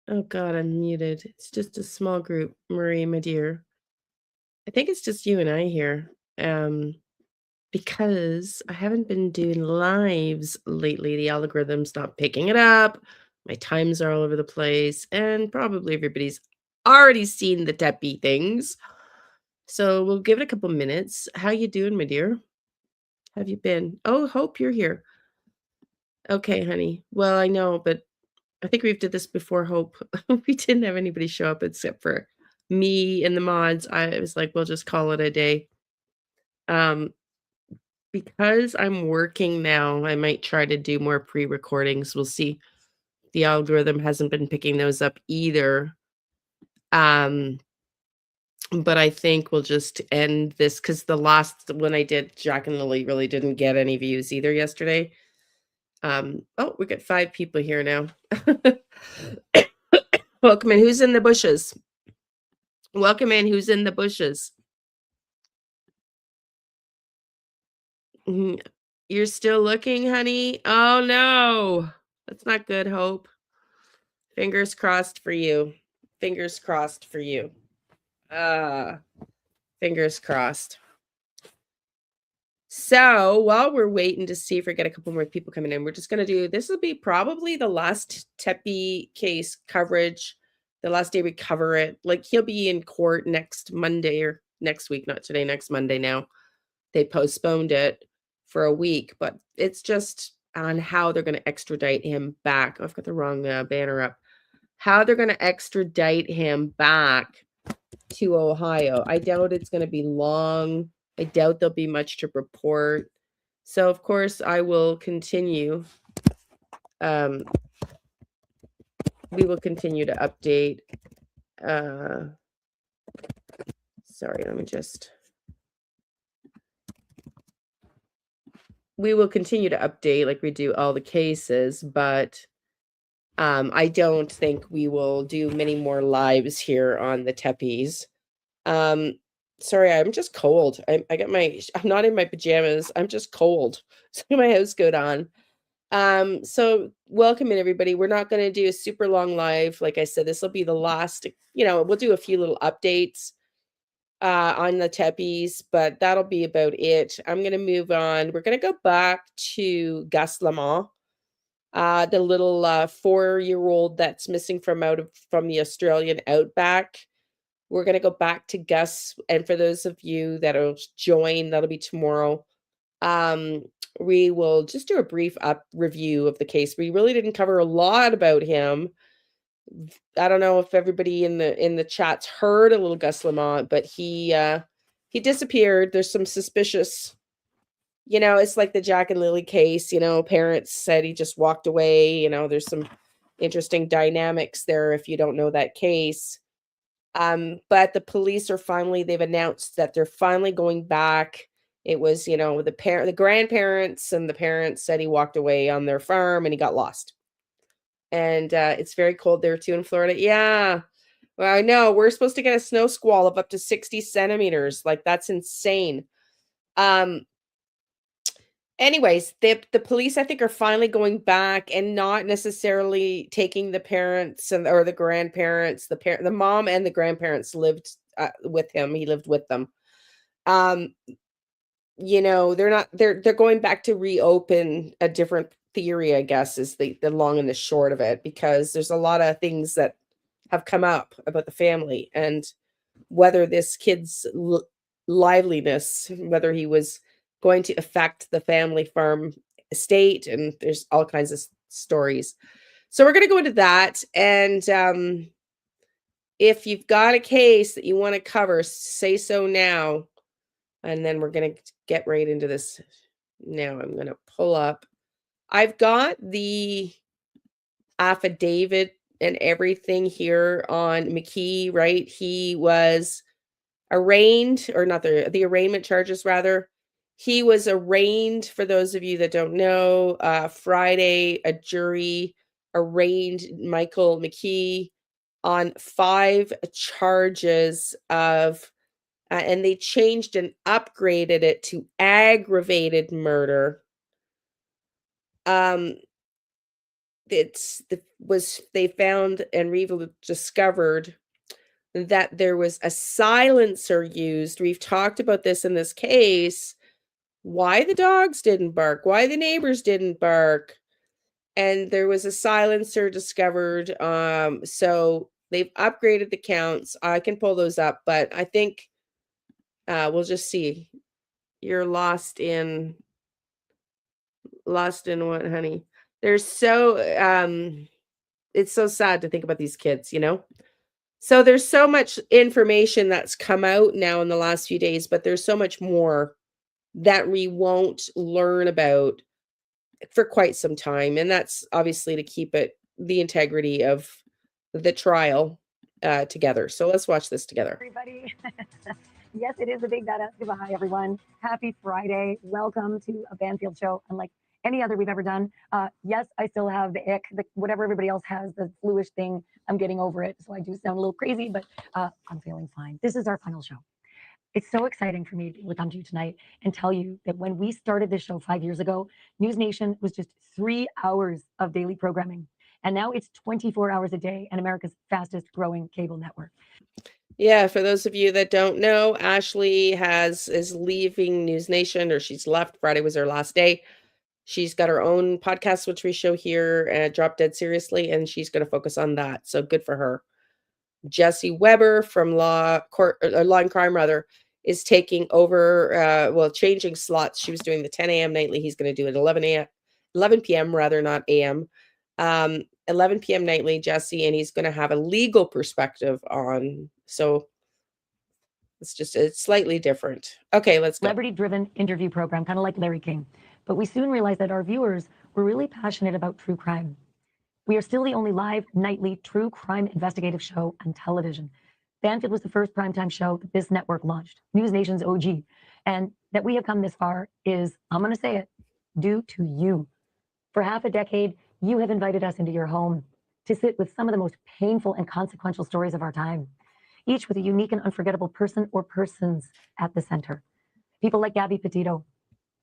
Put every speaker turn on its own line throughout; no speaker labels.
Oh God, I'm muted. It's just a small group, Marie, my dear. I think it's just you and I here. Um, because I haven't been doing lives lately. The algorithm's not picking it up. My times are all over the place, and probably everybody's already seen the Tepe things. So we'll give it a couple minutes. How you doing, my dear? Have you been? Oh, Hope, you're here. Okay, honey. Well, I know, but I think we've did this before, Hope. We didn't have anybody show up except for me and the mods. I was like, "We'll just call it a day." Um, because I'm working now, I might try to do more pre-recordings. We'll see. The algorithm hasn't been picking those up either. Um, but I think we'll just end this because the last one I did, Jack and Lily really didn't get any views either yesterday. Oh, we got 5 people here now. Welcome in. Who's in the bushes? Welcome in. Who's in the bushes? Mhm. You're still looking, honey? Oh, no. That's not good, Hope. Fingers crossed for you. Fingers crossed for you. Uh, Fingers crossed. So, while we're waiting to see if we get a couple more people coming in, we're just gonna do this will be probably the last Tepe case coverage, the last day we cover it. Like, he'll be in court next Monday or next week, not today, next Monday now. They postponed it for a week, but it's just on how they're gonna extradite him back. Oh, I've got the wrong, banner up. How they're gonna extradite him back to Ohio. I doubt it's gonna be long. I doubt there'll be much to report. So, of course, I will continue. Um, we will continue to update. Uh, sorry, let me just. We will continue to update like we do all the cases, but I don't think we will do many more lives here on the Tepes. Um, Sorry, I'm just cold. I'm not in my pajamas. I'm just cold. So my house coat on. So welcome in everybody. We're not going to do a super long live. Like I said, this will be the last, we'll do a few little updates on the Tepes, but that'll be about it. I'm going to move on. We're going to go back to Gus Lamont, the little 4-year-old that's missing from the Australian outback. We're going to go back to Gus, and for those of you that'll join, that'll be tomorrow. Um, we will just do a brief up review of the case. We really didn't cover a lot about him. I don't know if everybody in the chats heard a little Gus Lamont, but he disappeared. There's some suspicious, it's like the Jack and Lily case, parents said he just walked away, there's some interesting dynamics there if you don't know that case. But the police they've announced that they're finally going back. It was, the grandparents and the parents said he walked away on their farm and he got lost. And it's very cold there too in Florida. Yeah. Well, I know we're supposed to get a snow squall of up to 60 centimeters. Like, that's insane. Um, Anyways, the police, I think, are finally going back and not necessarily taking the parents or the grandparents. The mom and the grandparents lived with him. He lived with them. Um, they're not. They're going back to reopen a different theory, I guess, is the long and the short of it, because there's a lot of things that have come up about the family and whether this kid's liveliness, whether he was going to affect the family farm estate, and there's all kinds of stories. So we're going to go into that, and if you've got a case that you want to cover, say so now, and then we're going to get right into this. Now I'm going to pull up. I've got the affidavit and everything here on McKee, right? He was arraigned, or not, the arraignment charges rather. He was arraigned, for those of you that don't know, Friday. A jury arraigned Michael McKee on 5 charges of and they changed and upgraded it to aggravated murder. Um they found and discovered that there was a silencer used. We've talked about this in this case, why the dogs didn't bark, why the neighbors didn't bark, and there was a silencer discovered. So they've upgraded the counts. I can pull those up, but I think we'll just see. You're lost in what, honey? There's so it's so sad to think about these kids, you know? So there's so much information that's come out now in the last few days, but there's so much more that we won't learn about for quite some time. And that's obviously to keep the integrity of the trial together. So let's watch this together.
Everybody. Yes, it is a big badass. Goodbye, everyone. Happy Friday. Welcome to a Banfield show, unlike any other we've ever done. Yes, I still have the ick, whatever everybody else has, the fluish thing. I'm getting over it. So I do sound a little crazy, but I'm feeling fine. This is our final show. It's so exciting for me to come to you tonight and tell you that when we started this show 5 years ago, News Nation was just 3 hours of daily programming. And now it's 24 hours a day and America's fastest growing cable network.
Yeah, for those of you that don't know, Ashley is leaving News Nation, or she's left. Friday was her last day. She's got her own podcast, which we show here at Drop Dead Seriously, and she's going to focus on that. So good for her. Jesse Weber from Law and Crime, rather, is taking over, changing slots. She was doing the 10 a.m. nightly. He's going to do it 11 p.m. rather, not a.m. 11 p.m. nightly, Jesse, and he's going to have a legal perspective on. So it's slightly different. Okay, let's go.
Celebrity-driven interview program, kind of like Larry King. But we soon realized that our viewers were really passionate about true crime. We are still the only live, nightly, true crime investigative show on television. Banfield was the first primetime show that this network launched, News Nation's OG. And that we have come this far is, I'm going to say it, due to you. For half a decade, you have invited us into your home to sit with some of the most painful and consequential stories of our time, each with a unique and unforgettable person or persons at the center. People like Gabby Petito,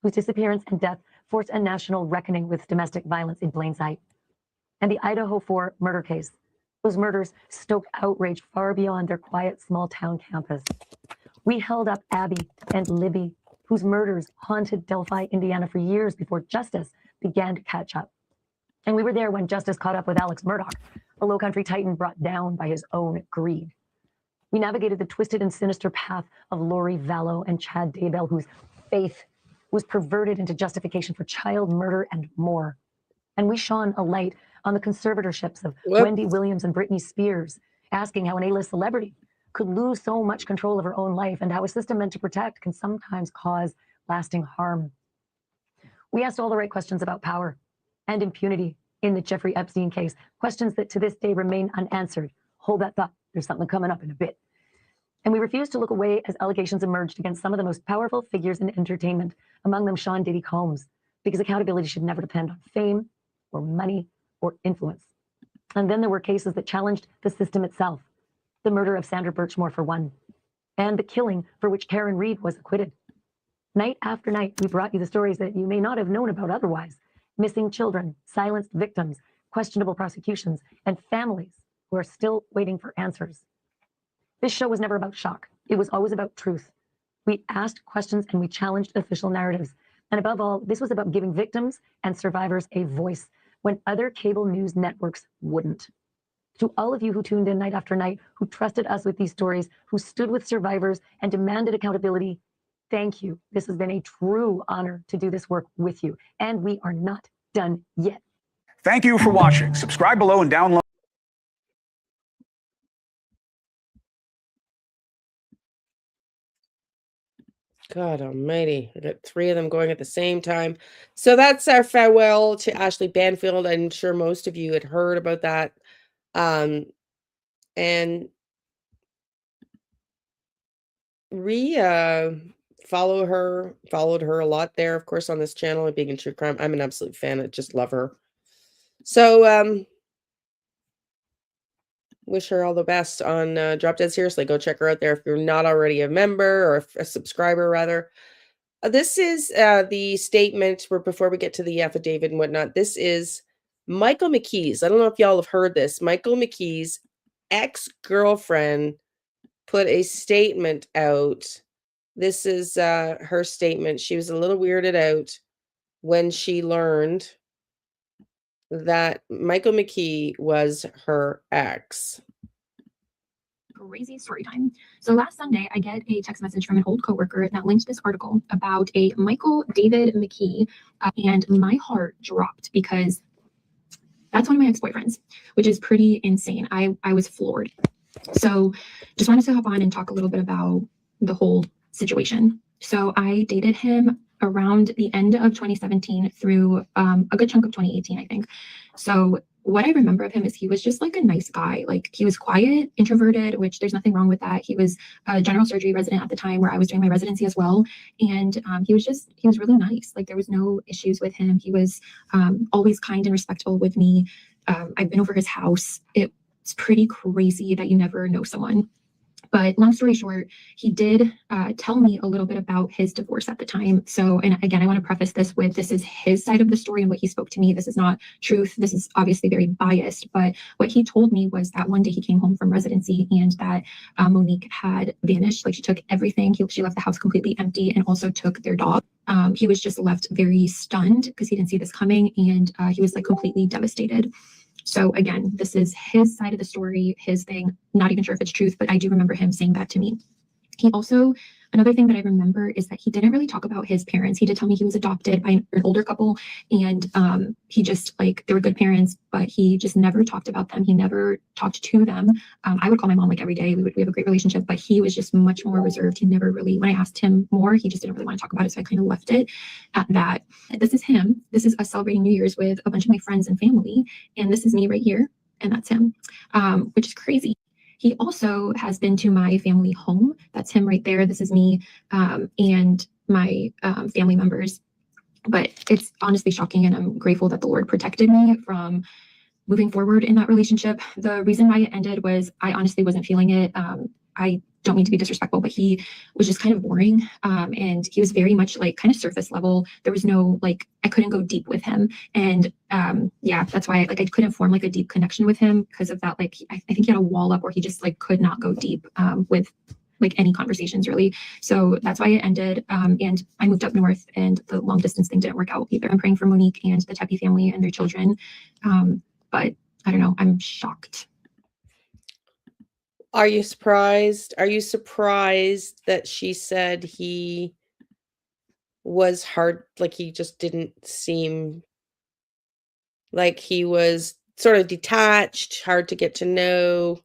whose disappearance and death forced a national reckoning with domestic violence in plain sight. And the Idaho 4 murder case. Those murders stoked outrage far beyond their quiet small town campus. We held up Abby and Libby, whose murders haunted Delphi, Indiana for years before justice began to catch up. And we were there when justice caught up with Alex Murdaugh, a low-country titan brought down by his own greed. We navigated the twisted and sinister path of Lori Vallow and Chad Daybell, whose faith was perverted into justification for child murder and more. And we shone a light on the conservatorships of Wendy Williams and Britney Spears, asking how an A-list celebrity could lose so much control of her own life and how a system meant to protect can sometimes cause lasting harm. We asked all the right questions about power and impunity in the Jeffrey Epstein case, questions that to this day remain unanswered. Hold that thought. There's something coming up in a bit. And we refused to look away as allegations emerged against some of the most powerful figures in entertainment, among them Sean Diddy Combs, because accountability should never depend on fame or money or influence. And then there were cases that challenged the system itself. The murder of Sandra Birchmore, for one, and the killing for which Karen Reed was acquitted. Night after night, we brought you the stories that you may not have known about otherwise. Missing children, silenced victims, questionable prosecutions, and families who are still waiting for answers. This show was never about shock. It was always about truth. We asked questions and we challenged official narratives. And above all, this was about giving victims and survivors a voice when other cable news networks wouldn't. To all of you who tuned in night after night, who trusted us with these stories, who stood with survivors and demanded accountability, thank you. This has been a true honor to do this work with you. And we are not done yet.
Thank you for watching. Subscribe below and download.
God almighty. I got 3 of them going at the same time. So that's our farewell to Ashley Banfield. I'm sure most of you had heard about that. And we followed her a lot there, of course, on this channel of Being in True Crime. I'm an absolute fan. I just love her. So wish her all the best on Drop Dead Seriously. Go check her out there if you're not already a member or a subscriber, rather. This is the statement before we get to the affidavit and whatnot. This is Michael McKee's, I don't know if y'all have heard this, Michael McKee's ex-girlfriend put a statement out. This is her statement. She was a little weirded out when she learned that Michael McKee was her ex.
Crazy story time. So last Sunday, I get a text message from an old coworker that linked this article about a Michael David McKee, and my heart dropped because that's one of my ex-boyfriends, which is pretty insane. I was floored. So just wanted to hop on and talk a little bit about the whole situation. So I dated him around the end of 2017 through a good chunk of 2018, I think. So what I remember of him is he was just like a nice guy. Like he was quiet, introverted, which there's nothing wrong with that. He was a general surgery resident at the time where I was doing my residency as well. And he was really nice. Like there was no issues with him. He was always kind and respectful with me. I've been over his house. It's pretty crazy that you never know someone. But long story short, he did tell me a little bit about his divorce at the time. So, and again, I want to preface this with this is his side of the story and what he spoke to me. This is not truth. This is obviously very biased. But what he told me was that one day he came home from residency and that Monique had vanished. Like she took everything. She left the house completely empty and also took their dog. He was just left very stunned because he didn't see this coming. And he was like completely devastated. So again, this is his side of the story, his thing. Not even sure if it's truth, but I do remember him saying that to me. He also, another thing that I remember is that he didn't really talk about his parents. He did tell me he was adopted by an older couple, and he just like, they were good parents, but he just never talked about them. He never talked to them. I would call my mom like every day. We have a great relationship, but he was just much more reserved. He never really, when I asked him more, he just didn't really want to talk about it. So I kind of left it at that. This is him. This is us celebrating New Year's with a bunch of my friends and family. And this is me right here. And that's him, which is crazy. He also has been to my family home. That's him right there. This is me and my family members. But it's honestly shocking, and I'm grateful that the Lord protected me from moving forward in that relationship. The reason why it ended was I honestly wasn't feeling it. I don't mean to be disrespectful, but he was just kind of boring. And he was very much like kind of surface level. There was no, like, I couldn't go deep with him. And yeah, that's why I couldn't form like a deep connection with him because of that. Like, I think he had a wall up where he just like could not go deep with like any conversations really. So that's why it ended. And I moved up north and the long distance thing didn't work out either. I'm praying for Monique and the Tepe family and their children. But I don't know, I'm shocked.
Are you surprised? Are you surprised that she said he was hard, like he just didn't seem like he was sort of detached, hard to get to know,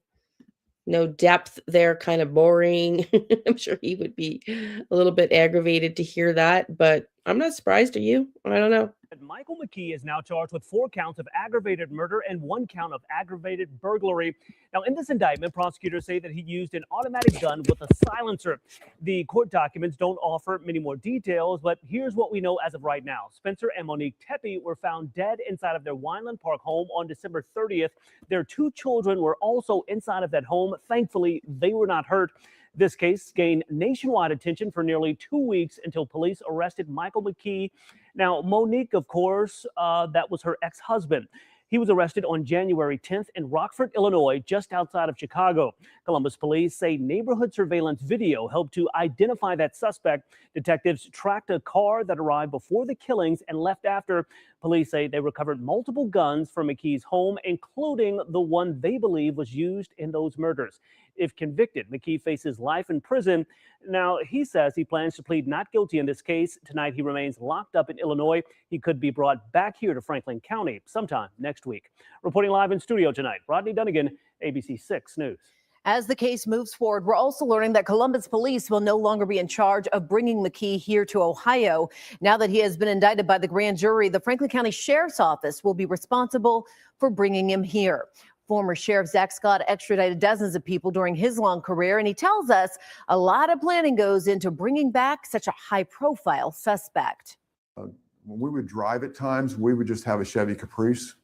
no depth there, kind of boring? I'm sure he would be a little bit aggravated to hear that, but I'm not surprised. Are you? I don't know.
Michael McKee is now charged with 4 counts of aggravated murder and 1 count of aggravated burglary. Now, in this indictment, prosecutors say that he used an automatic gun with a silencer. The court documents don't offer many more details, but here's what we know as of right now. Spencer and Monique Tepe were found dead inside of their Wineland Park home on December 30th. Their 2 children were also inside of that home. Thankfully, they were not hurt. This case gained nationwide attention for nearly 2 weeks until police arrested Michael McKee. Now, Monique, of course, that was her ex-husband. He was arrested on January 10th in Rockford, Illinois, just outside of Chicago. Columbus police say neighborhood surveillance video helped to identify that suspect. Detectives tracked a car that arrived before the killings and left after. Police say they recovered multiple guns from McKee's home, including the one they believe was used in those murders. If convicted, McKee faces life in prison. Now, he says he plans to plead not guilty in this case. Tonight, he remains locked up in Illinois. He could be brought back here to Franklin County sometime next week. Reporting live in studio tonight, Rodney Dunnigan, ABC 6 News.
As the case moves forward, we're also learning that Columbus police will no longer be in charge of bringing McKee here to Ohio. Now that he has been indicted by the grand jury, the Franklin County Sheriff's Office will be responsible for bringing him here. Former Sheriff Zach Scott extradited dozens of people during his long career, and he tells us a lot of planning goes into bringing back such a high-profile suspect.
When we would drive at times, we would just have a Chevy Caprice.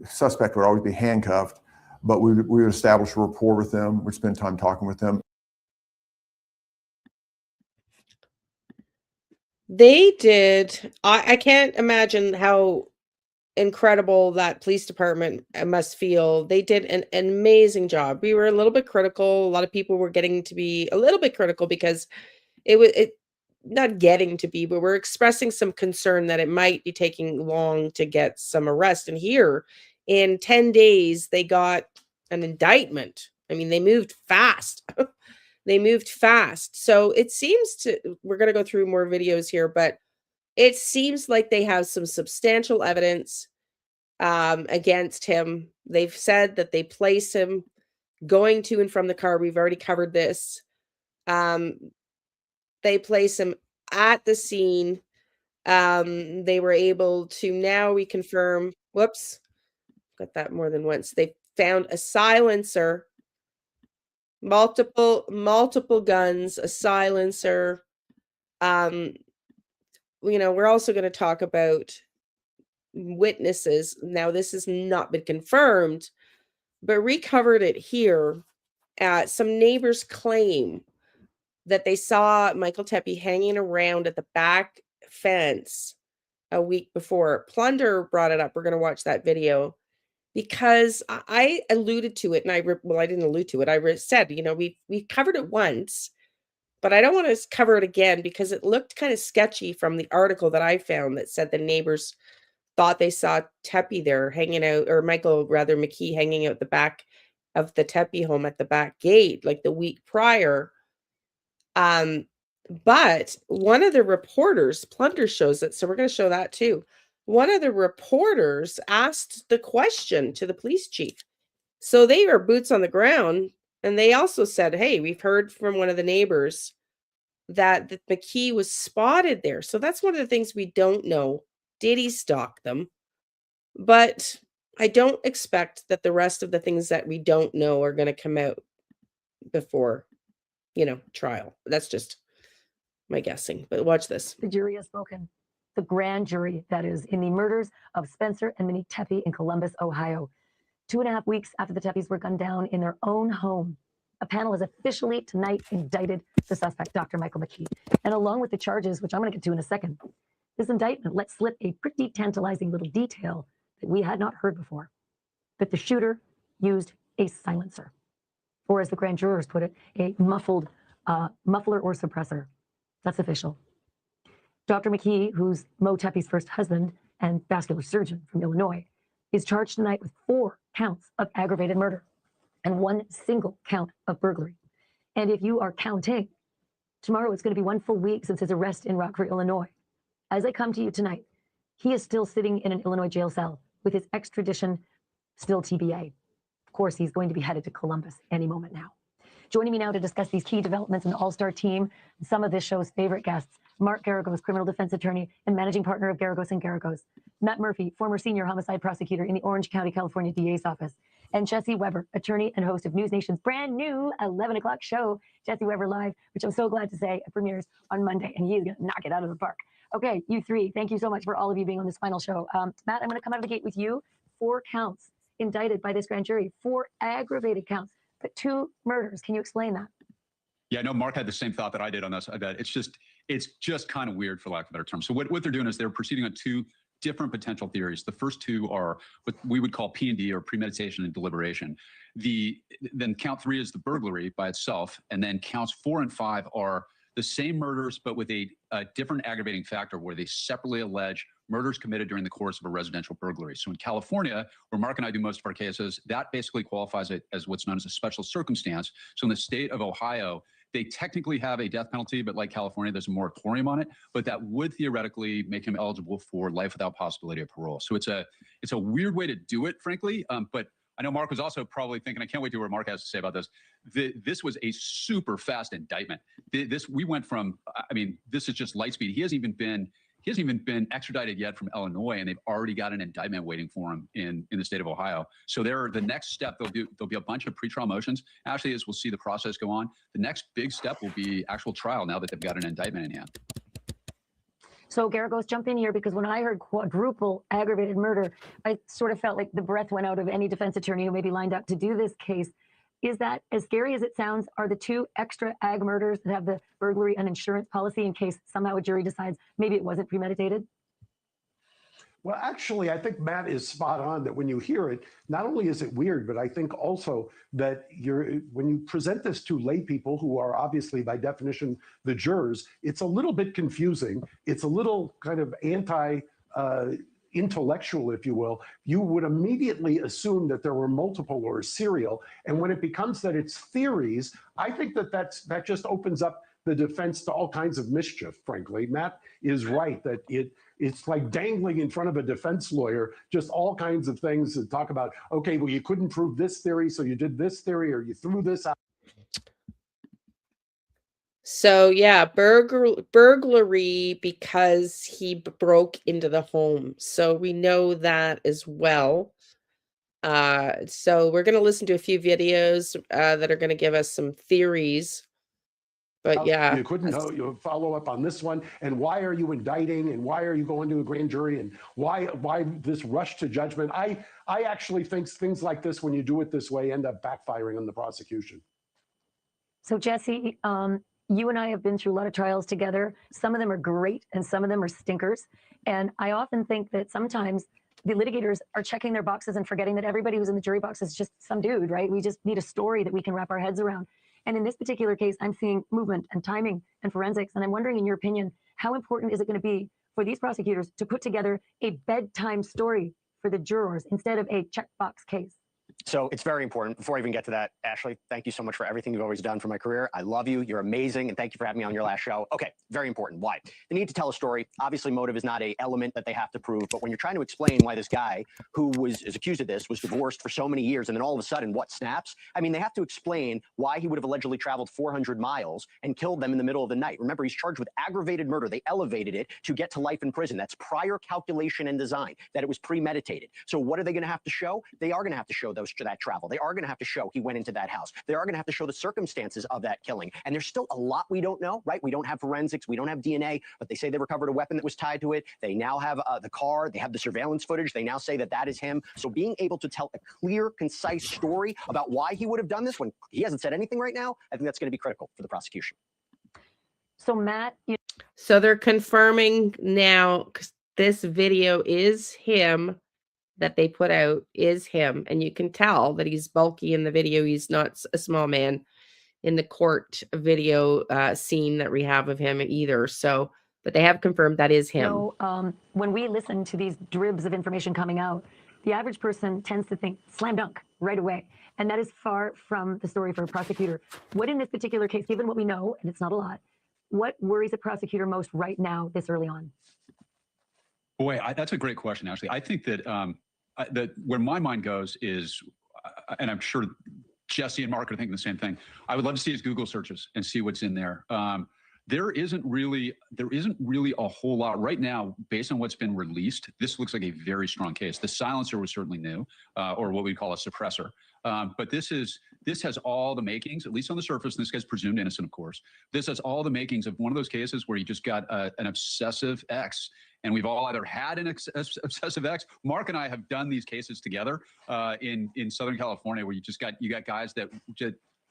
Suspect would always be handcuffed, but we would establish a rapport with them. We'd spend time talking with them.
They did. I can't imagine how incredible that police department must feel. They did an amazing job. We were a little bit critical. A lot of people were getting to be a little bit critical because it not getting to be, but we're expressing some concern that it might be taking long to get some arrest. And here in 10 days, they got an indictment. I mean, they moved fast. They moved fast. So it seems we're going to go through more videos here, but it seems like they have some substantial evidence against him. They've said that they place him going to and from the car. We've already covered this. They place him at the scene. They were able to now reconfirm. Whoops, got that more than once. They found a silencer, multiple guns, a silencer. We're also going to talk about witnesses. Now, this has not been confirmed, but recovered it here. Some neighbors claim that they saw Michael Tepe hanging around at the back fence a week before. Plunder brought it up. We're going to watch that video because I alluded to it, and I didn't allude to it. I said, we covered it once, but I don't want to cover it again because it looked kind of sketchy from the article that I found that said the neighbors thought they saw Tepe there hanging out, or McKee hanging out the back of the Tepe home at the back gate like the week prior. But one of the reporters, Plunder shows it, so we're going to show that too. One of the reporters asked the question to the police chief. So they are boots on the ground, and they also said, hey, we've heard from one of the neighbors that McKee was spotted there. So that's one of the things we don't know. Did he stalk them? But I don't expect that the rest of the things that we don't know are going to come out before, trial. That's just my guessing, but watch this.
The jury has spoken. The grand jury, that is, in the murders of Spencer and Minnie Tepe in Columbus, Ohio. 2.5 weeks after the Tepes were gunned down in their own home, a panel has officially tonight indicted the suspect, Dr. Michael McKee. And along with the charges, which I'm going to get to in a second, this indictment let slip a pretty tantalizing little detail that we had not heard before, that the shooter used a silencer, or as the grand jurors put it, a muffler or suppressor. That's official. Dr. McKee, who's Mo Tepe's first husband and vascular surgeon from Illinois, is charged tonight with 4 counts of aggravated murder and 1 single count of burglary. And if you are counting, tomorrow it's going to be 1 full week since his arrest in Rockford, Illinois. As I come to you tonight, he is still sitting in an Illinois jail cell with his extradition still TBA. Of course, he's going to be headed to Columbus any moment now. Joining me now to discuss these key developments in the All-Star team, some of this show's favorite guests, Mark Garagos, criminal defense attorney and managing partner of Garagos & Garagos, Matt Murphy, former senior homicide prosecutor in the Orange County, California DA's office, and Jesse Weber, attorney and host of News Nation's brand new 11 o'clock show, Jesse Weber Live, which I'm so glad to say premieres on Monday, and he's going to knock it out of the park. Okay, you three, thank you so much for all of you being on this final show. Matt, I'm going to come out of the gate with you. 4 counts indicted by this grand jury, 4 aggravated counts, but 2 murders. Can you explain that?
Yeah, no, Mark had the same thought that I did on this. I bet it's just kind of weird, for lack of a better term. So what they're doing is they're proceeding on 2 different potential theories. The first 2 are what we would call P&D, or premeditation and deliberation. Then count 3 is the burglary by itself, and then counts 4 and 5 are the same murders, but with a different aggravating factor where they separately allege murders committed during the course of a residential burglary. So in California, where Mark and I do most of our cases, that basically qualifies it as what's known as a special circumstance. So in the state of Ohio, they technically have a death penalty, but like California, there's a moratorium on it. But that would theoretically make him eligible for life without possibility of parole. So it's a weird way to do it, frankly. But I know Mark was also probably thinking, I can't wait to hear what Mark has to say about this. This was a super fast indictment. We went from, I mean, this is just light speed. He hasn't even been extradited yet from Illinois, and they've already got an indictment waiting for him in the state of Ohio. So the next step, there'll be a bunch of pretrial motions. Actually, as we'll see the process go on, the next big step will be actual trial now that they've got an indictment in hand.
So Garagos, jump in here, because when I heard quadruple aggravated murder, I sort of felt like the breath went out of any defense attorney who may be lined up to do this case. Is that, as scary as it sounds, are the 2 extra ag murders that have the burglary and insurance policy in case somehow a jury decides maybe it wasn't premeditated?
Well, actually, I think Matt is spot on that when you hear it, not only is it weird, but I think also that when you present this to lay people who are obviously by definition the jurors, it's a little bit confusing. It's a little kind of intellectual, if you will. You would immediately assume that there were multiple or serial. And when it becomes that it's theories, I think that just opens up the defense to all kinds of mischief, frankly. Matt is right that it's like dangling in front of a defense lawyer, just all kinds of things to talk about, okay, well, you couldn't prove this theory, so you did this theory, or you threw this out.
So yeah, burglary because he broke into the home. So we know that as well. So we're going to listen to a few videos that are going to give us some theories. But yeah,
You couldn't follow up on this one. And why are you indicting? And why are you going to a grand jury? And why this rush to judgment? I actually think things like this, when you do it this way, end up backfiring on the prosecution.
So Jesse, you and I have been through a lot of trials together. Some of them are great and some of them are stinkers. And I often think that sometimes the litigators are checking their boxes and forgetting that everybody who's in the jury box is just some dude, right? We just need a story that we can wrap our heads around. And in this particular case, I'm seeing movement and timing and forensics. And I'm wondering, in your opinion, how important is it going to be for these prosecutors to put together a bedtime story for the jurors instead of a checkbox case?
So it's very important. Before I even get to that, Ashley, thank you so much for everything you've always done for my career. I love you. You're amazing. And thank you for having me on your last show. Okay, very important. Why? They need to tell a story. Obviously, motive is not an element that they have to prove. But when you're trying to explain why this guy who is accused of this was divorced for so many years and then all of a sudden what snaps? I mean, they have to explain why he would have allegedly traveled 400 miles and killed them in the middle of the night. Remember, he's charged with aggravated murder. They elevated it to get to life in prison. That's prior calculation and design, that it was premeditated. So what are they going to have to show? They are going to have to show that travel. They are going to have to show he went into that house. They are going to have to show the circumstances of that killing. And there's still a lot we don't know, right? We don't have forensics. We don't have DNA, but they say they recovered a weapon that was tied to it. They now have the car. They have the surveillance footage. They now say that that is him. So being able to tell a clear, concise story about why he would have done this when he hasn't said anything right now, I think that's going to be critical for the prosecution.
So Matt,
so they're confirming now, 'cause this video is him that they put out is him. And you can tell that he's bulky in the video. He's not a small man in the court video scene that we have of him either. So, but they have confirmed that is him.
So when we listen to these dribs of information coming out, the average person tends to think slam dunk right away. And that is far from the story for a prosecutor. What in this particular case, given what we know, and it's not a lot, what worries a prosecutor most right now this early on?
Boy, that's a great question, Ashley. I think that where my mind goes is, and I'm sure Jesse and Mark are thinking the same thing, I would love to see his Google searches and see what's in there. There isn't really a whole lot right now based on what's been released. This looks like a very strong case. The silencer was certainly new, or what we call a suppressor. But this has all the makings, at least on the surface, and this guy's presumed innocent, of course. This has all the makings of one of those cases where you just got an obsessive ex. And we've all either had an obsessive ex. Mark and I have done these cases together in Southern California, where you got guys that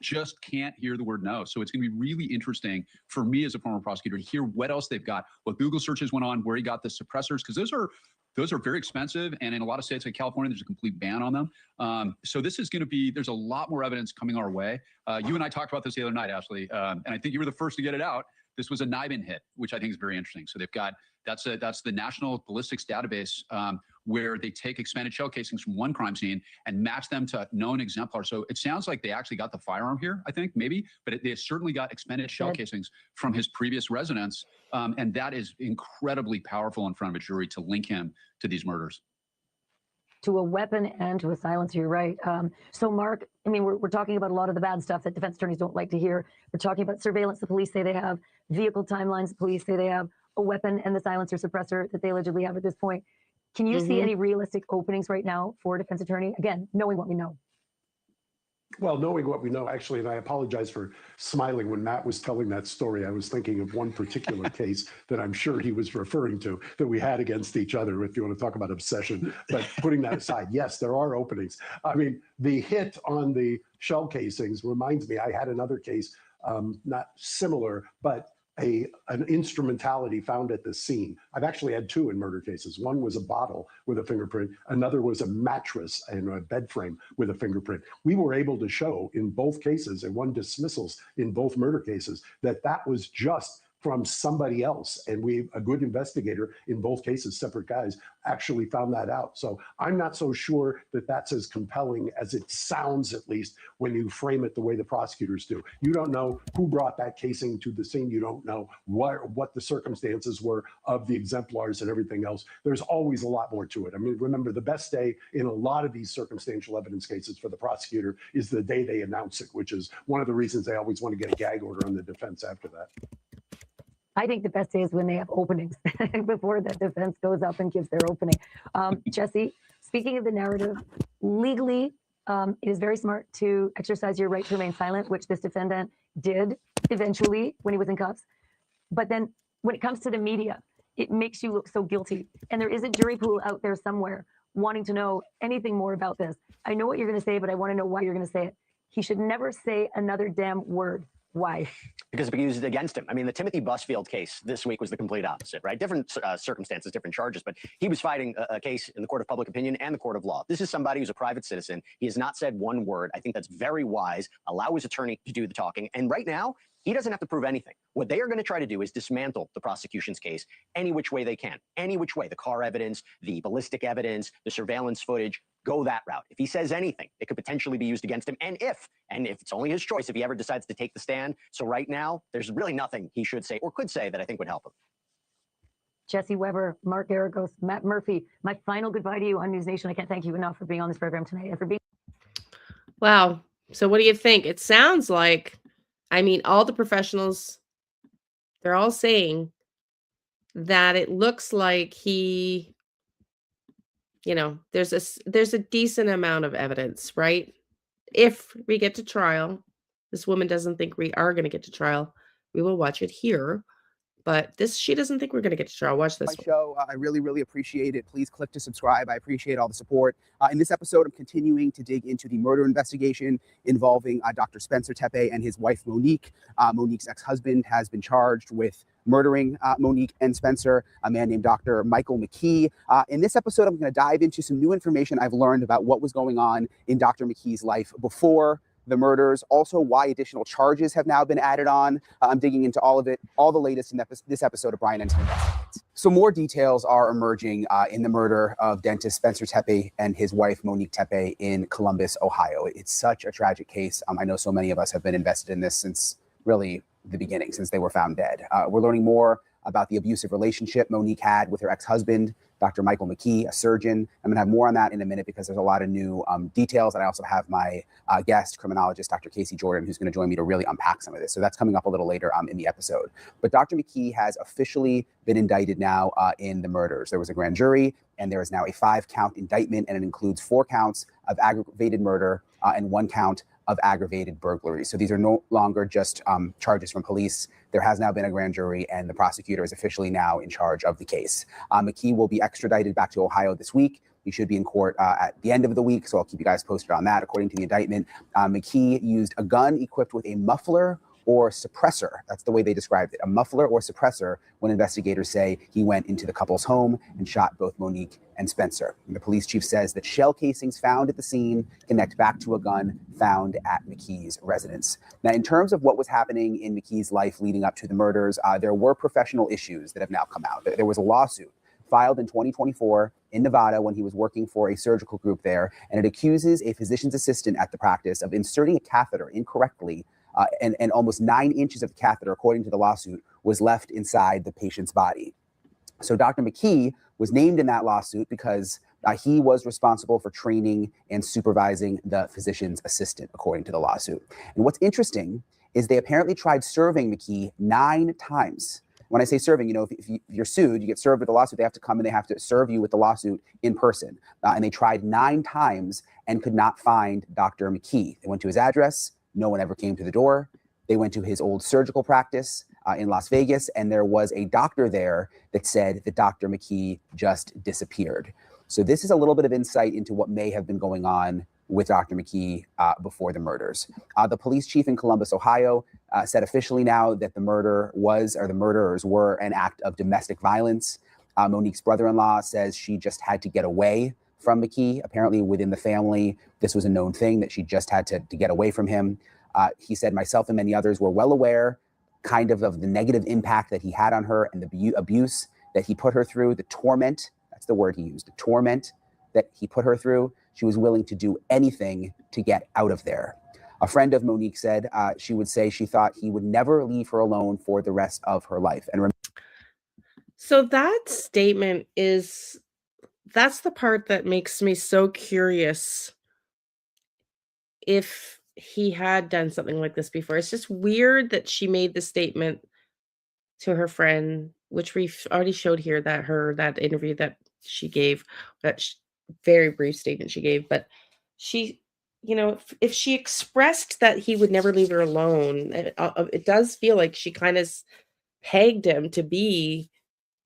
just can't hear the word no. So it's going to be really interesting for me as a former prosecutor to hear what else they've got, what Google searches went on, where he got the suppressors, because those are very expensive. And in a lot of states like California, there's a complete ban on them. So this is going to be, there's a lot more evidence coming our way. You and I talked about this the other night, Ashley, and I think you were the first to get it out. This was a NIBIN hit, which I think is very interesting. So they've got, that's the National Ballistics Database, where they take expanded shell casings from one crime scene and match them to known exemplars. So it sounds like they actually got the firearm here, I think, maybe, but they certainly got expanded shell casings from his previous residence. And that is incredibly powerful in front of a jury to link him to these murders.
To a weapon and to a silencer, you're right. So Mark, I mean, we're talking about a lot of the bad stuff that defense attorneys don't like to hear. We're talking about surveillance the police say they have, vehicle timelines the police say they have, a weapon and the silencer suppressor that they allegedly have at this point. Can you see any realistic openings right now for a defense attorney? Again, knowing what we know.
Well, knowing what we know, actually, and I apologize for smiling when Matt was telling that story. I was thinking of one particular case that I'm sure he was referring to that we had against each other, if you want to talk about obsession. But putting that aside, yes, there are openings. I mean, the hit on the shell casings reminds me, I had another case, not similar, but an instrumentality found at the scene. I've actually had two in murder cases. One was a bottle with a fingerprint. Another was a mattress and a bed frame with a fingerprint. We were able to show in both cases, and won dismissals in both murder cases, that that was just from somebody else. And a good investigator in both cases, separate guys, actually found that out. So I'm not so sure that that's as compelling as it sounds, at least when you frame it the way the prosecutors do. You don't know who brought that casing to the scene. You don't know what the circumstances were of the exemplars and everything else. There's always a lot more to it. I mean, remember, the best day in a lot of these circumstantial evidence cases for the prosecutor is the day they announce it, which is one of the reasons they always want to get a gag order on the defense after that.
I think the best day is when they have openings before the defense goes up and gives their opening. Jesse, speaking of the narrative, legally, it is very smart to exercise your right to remain silent, which this defendant did eventually when he was in cuffs. But then when it comes to the media, it makes you look so guilty. And there is a jury pool out there somewhere wanting to know anything more about this. I know what you're going to say, but I want to know why you're going to say it. He should never say another damn word. Why?
Because it used against him. I mean, the Timothy Busfield case this week was the complete opposite, right? Different circumstances, different charges, but he was fighting a case in the court of public opinion and the court of law. This is somebody who's a private citizen. He has not said one word. I think that's very wise. Allow his attorney to do the talking. And right now, he doesn't have to prove anything. What they are going to try to do is dismantle the prosecution's case any which way they can, any which way. The car evidence, the ballistic evidence, the surveillance footage, go that route. If he says anything, it could potentially be used against him. And if it's only his choice, if he ever decides to take the stand. So right now, there's really nothing he should say or could say that I think would help him.
Jesse Weber, Mark Aragos, Matt Murphy, my final goodbye to you on News Nation. I can't thank you enough for being on this program tonight and for being.
Wow. So what do you think? It sounds like, I mean, all the professionals, they're all saying that it looks like he, you know, there's a decent amount of evidence, right? If we get to trial, this woman doesn't think we are going to get to trial. We will watch it here. But she doesn't think we're going to get to trial. Watch this one.
Show. I really, really appreciate it. Please click to subscribe. I appreciate all the support. In this episode, I'm continuing to dig into the murder investigation involving Dr. Spencer Tepe and his wife, Monique. Monique's ex-husband has been charged with murdering Monique and Spencer, a man named Dr. Michael McKee. In this episode, I'm going to dive into some new information I've learned about what was going on in Dr. McKee's life before the murders, also why additional charges have now been added on. I'm digging into all of it, all the latest in this episode of Brian Ensign Investigates. So more details are emerging in the murder of dentist Spencer Tepe and his wife Monique Tepe in Columbus, Ohio. It's such a tragic case. I know so many of us have been invested in this since really the beginning, since they were found dead. We're learning more about the abusive relationship Monique had with her ex-husband, Dr. Michael McKee, a surgeon. I'm going to have more on that in a minute because there's a lot of new details. And I also have my guest, criminologist, Dr. Casey Jordan, who's going to join me to really unpack some of this. So that's coming up a little later in the episode. But Dr. McKee has officially been indicted now in the murders. There was a grand jury, and there is now a 5-count indictment, and it includes 4 counts of aggravated murder and 1 count of aggravated burglary. So these are no longer just charges from police. There has now been a grand jury, and the prosecutor is officially now in charge of the case. McKee will be extradited back to Ohio this week. He should be in court at the end of the week, so I'll keep you guys posted on that. According to the indictment, McKee used a gun equipped with a muffler or suppressor. That's the way they described it, a muffler or suppressor, when investigators say he went into the couple's home and shot both Monique and Spencer. And the police chief says that shell casings found at the scene connect back to a gun found at McKee's residence. Now, in terms of what was happening in McKee's life leading up to the murders, there were professional issues that have now come out. There was a lawsuit filed in 2024 in Nevada when he was working for a surgical group there, and it accuses a physician's assistant at the practice of inserting a catheter incorrectly, and almost 9 inches of the catheter, according to the lawsuit, was left inside the patient's body. So Dr. McKee was named in that lawsuit because he was responsible for training and supervising the physician's assistant, according to the lawsuit. And what's interesting is they apparently tried serving McKee 9 times. When I say serving, you know, if you're sued, you get served with a lawsuit, they have to come and they have to serve you with the lawsuit in person. And they tried 9 times and could not find Dr. McKee. They went to his address. No one ever came to the door. They went to his old surgical practice in Las Vegas, and there was a doctor there that said that Dr. McKee just disappeared. So this is a little bit of insight into what may have been going on with Dr. McKee before the murders. The police chief in Columbus, Ohio, said officially now that the murderers were an act of domestic violence. Monique's brother-in-law says she just had to get away from McKee. Apparently within the family, this was a known thing that she just had to get away from him. He said, myself and many others were well aware kind of the negative impact that he had on her and the abuse that he put her through, the torment, that's the word he used, the torment that he put her through. She was willing to do anything to get out of there. A friend of Monique said she would say she thought he would never leave her alone for the rest of her life. And
So that statement that's the part that makes me so curious if he had done something like this before. It's just weird that she made the statement to her friend, which we've already showed here, that interview that she gave, very brief statement she gave, but she, if she expressed that he would never leave her alone, it does feel like she kind of pegged him to be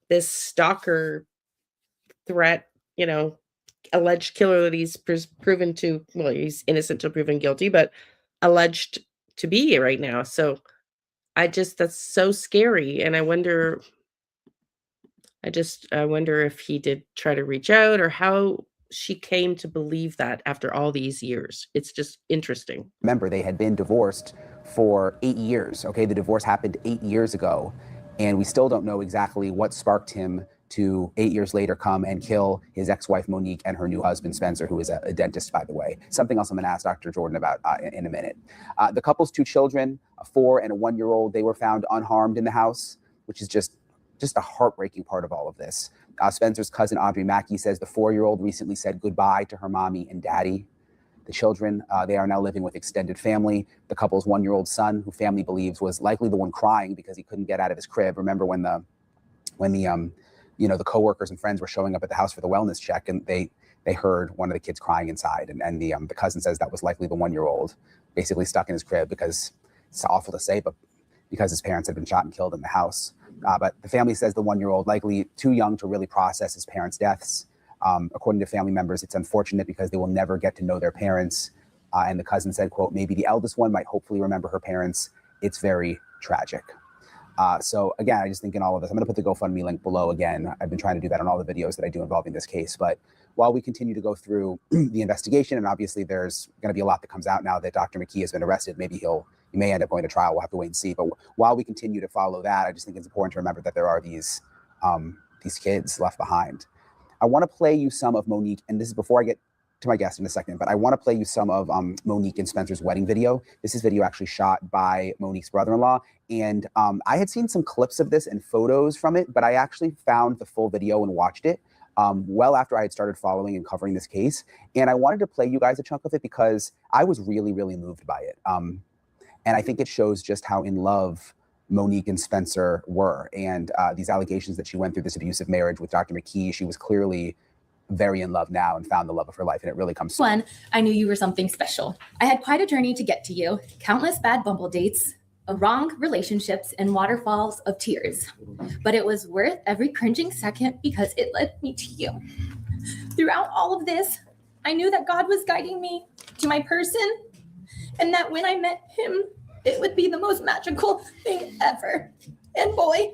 this stalker threat, alleged killer that he's proven to, well, he's innocent till proven guilty, but alleged to be right now. So that's so scary. And I wonder if he did try to reach out, or how she came to believe that after all these years. It's just interesting.
remember, they had been divorced for 8 years. Okay, the divorce happened 8 years ago, and we still don't know exactly what sparked him to 8 years later come and kill his ex-wife Monique and her new husband Spencer, who is a dentist, by the way. Something else I'm going to ask Dr. Jordan about in a minute. The couple's 2 children, a 4 and a 1-year-old, they were found unharmed in the house, which is just a heartbreaking part of all of this. Spencer's cousin Audrey Mackey says the 4-year-old recently said goodbye to her mommy and daddy. The children, they are now living with extended family. The couple's 1-year-old son, who family believes was likely the one crying because he couldn't get out of his crib. Remember when the coworkers and friends were showing up at the house for the wellness check, and they heard one of the kids crying inside, and the cousin says that was likely the 1-year-old, basically stuck in his crib because it's awful to say, but because his parents had been shot and killed in the house. But the family says the 1-year-old likely too young to really process his parents' deaths. According to family members, it's unfortunate because they will never get to know their parents. And the cousin said, quote, maybe the eldest one might hopefully remember her parents. It's very tragic. So again, I just think in all of this, I'm going to put the GoFundMe link below again. I've been trying to do that on all the videos that I do involving this case. But while we continue to go through the investigation, and obviously there's going to be a lot that comes out now that Dr. McKee has been arrested, maybe he may end up going to trial. We'll have to wait and see. But while we continue to follow that, I just think it's important to remember that there are these kids left behind. I want to play you some of Monique, and this is before I get to my guest in a second, but I want to play you some of Monique and Spencer's wedding video. This is video actually shot by Monique's brother-in-law. And I had seen some clips of this and photos from it, but I actually found the full video and watched it well after I had started following and covering this case. And I wanted to play you guys a chunk of it because I was really, really moved by it. And I think it shows just how in love Monique and Spencer were. And these allegations that she went through this abusive marriage with Dr. McKee, she was clearly very in love now and found the love of her life. And it really comes.
One, I knew you were something special. I had quite a journey to get to you. Countless bad bumble dates, wrong relationships, and waterfalls of tears. But it was worth every cringing second because it led me to you. Throughout all of this, I knew that God was guiding me to my person, and that when I met him, it would be the most magical thing ever. And boy,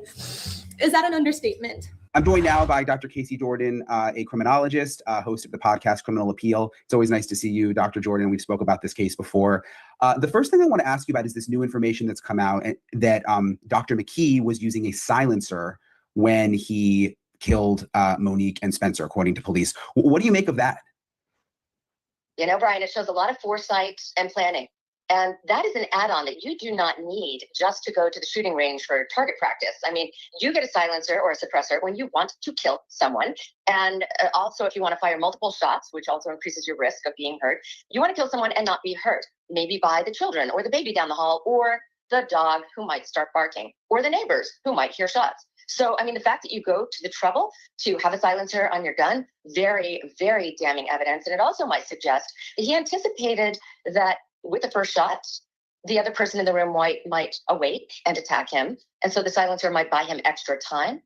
is that an understatement.
I'm joined now by Dr. Casey Jordan, a criminologist, host of the podcast Criminal Appeal. It's always nice to see you, Dr. Jordan. We've spoke about this case before. The first thing I want to ask you about is this new information that's come out that Dr. McKee was using a silencer when he killed Monique and Spencer, according to police. What do you make of that?
You know, Brian, it shows a lot of foresight and planning. And that is an add-on that you do not need just to go to the shooting range for target practice. I mean, you get a silencer or a suppressor when you want to kill someone. And also, if you want to fire multiple shots, which also increases your risk of being hurt, you want to kill someone and not be hurt, maybe by the children or the baby down the hall or the dog who might start barking or the neighbors who might hear shots. So, I mean, the fact that you go to the trouble to have a silencer on your gun, very, very damning evidence. And it also might suggest that he anticipated that with the first shot, the other person in the room might awake and attack him. And so the silencer might buy him extra time.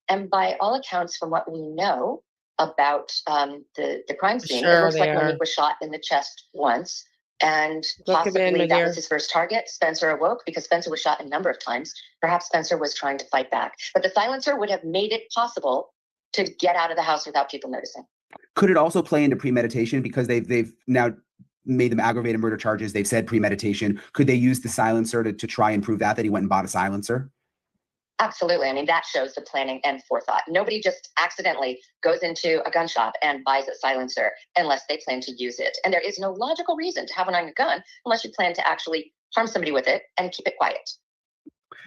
And by all accounts, from what we know about the crime scene, it looks like Monique was shot in the chest once And
Look him in,
possibly
my
that
dear.
was his first target. Spencer awoke because Spencer was shot a number of times. Perhaps Spencer was trying to fight back. But the silencer would have made it possible to get out of the house without people noticing.
Could it also play into premeditation because they've now made them aggravated murder charges? They've said premeditation. Could they use the silencer to try and prove that he went and bought a silencer?
Absolutely. I mean, that shows the planning and forethought. Nobody just accidentally goes into a gun shop and buys a silencer unless they plan to use it. And there is no logical reason to have one on your gun unless you plan to actually harm somebody with it and keep it quiet.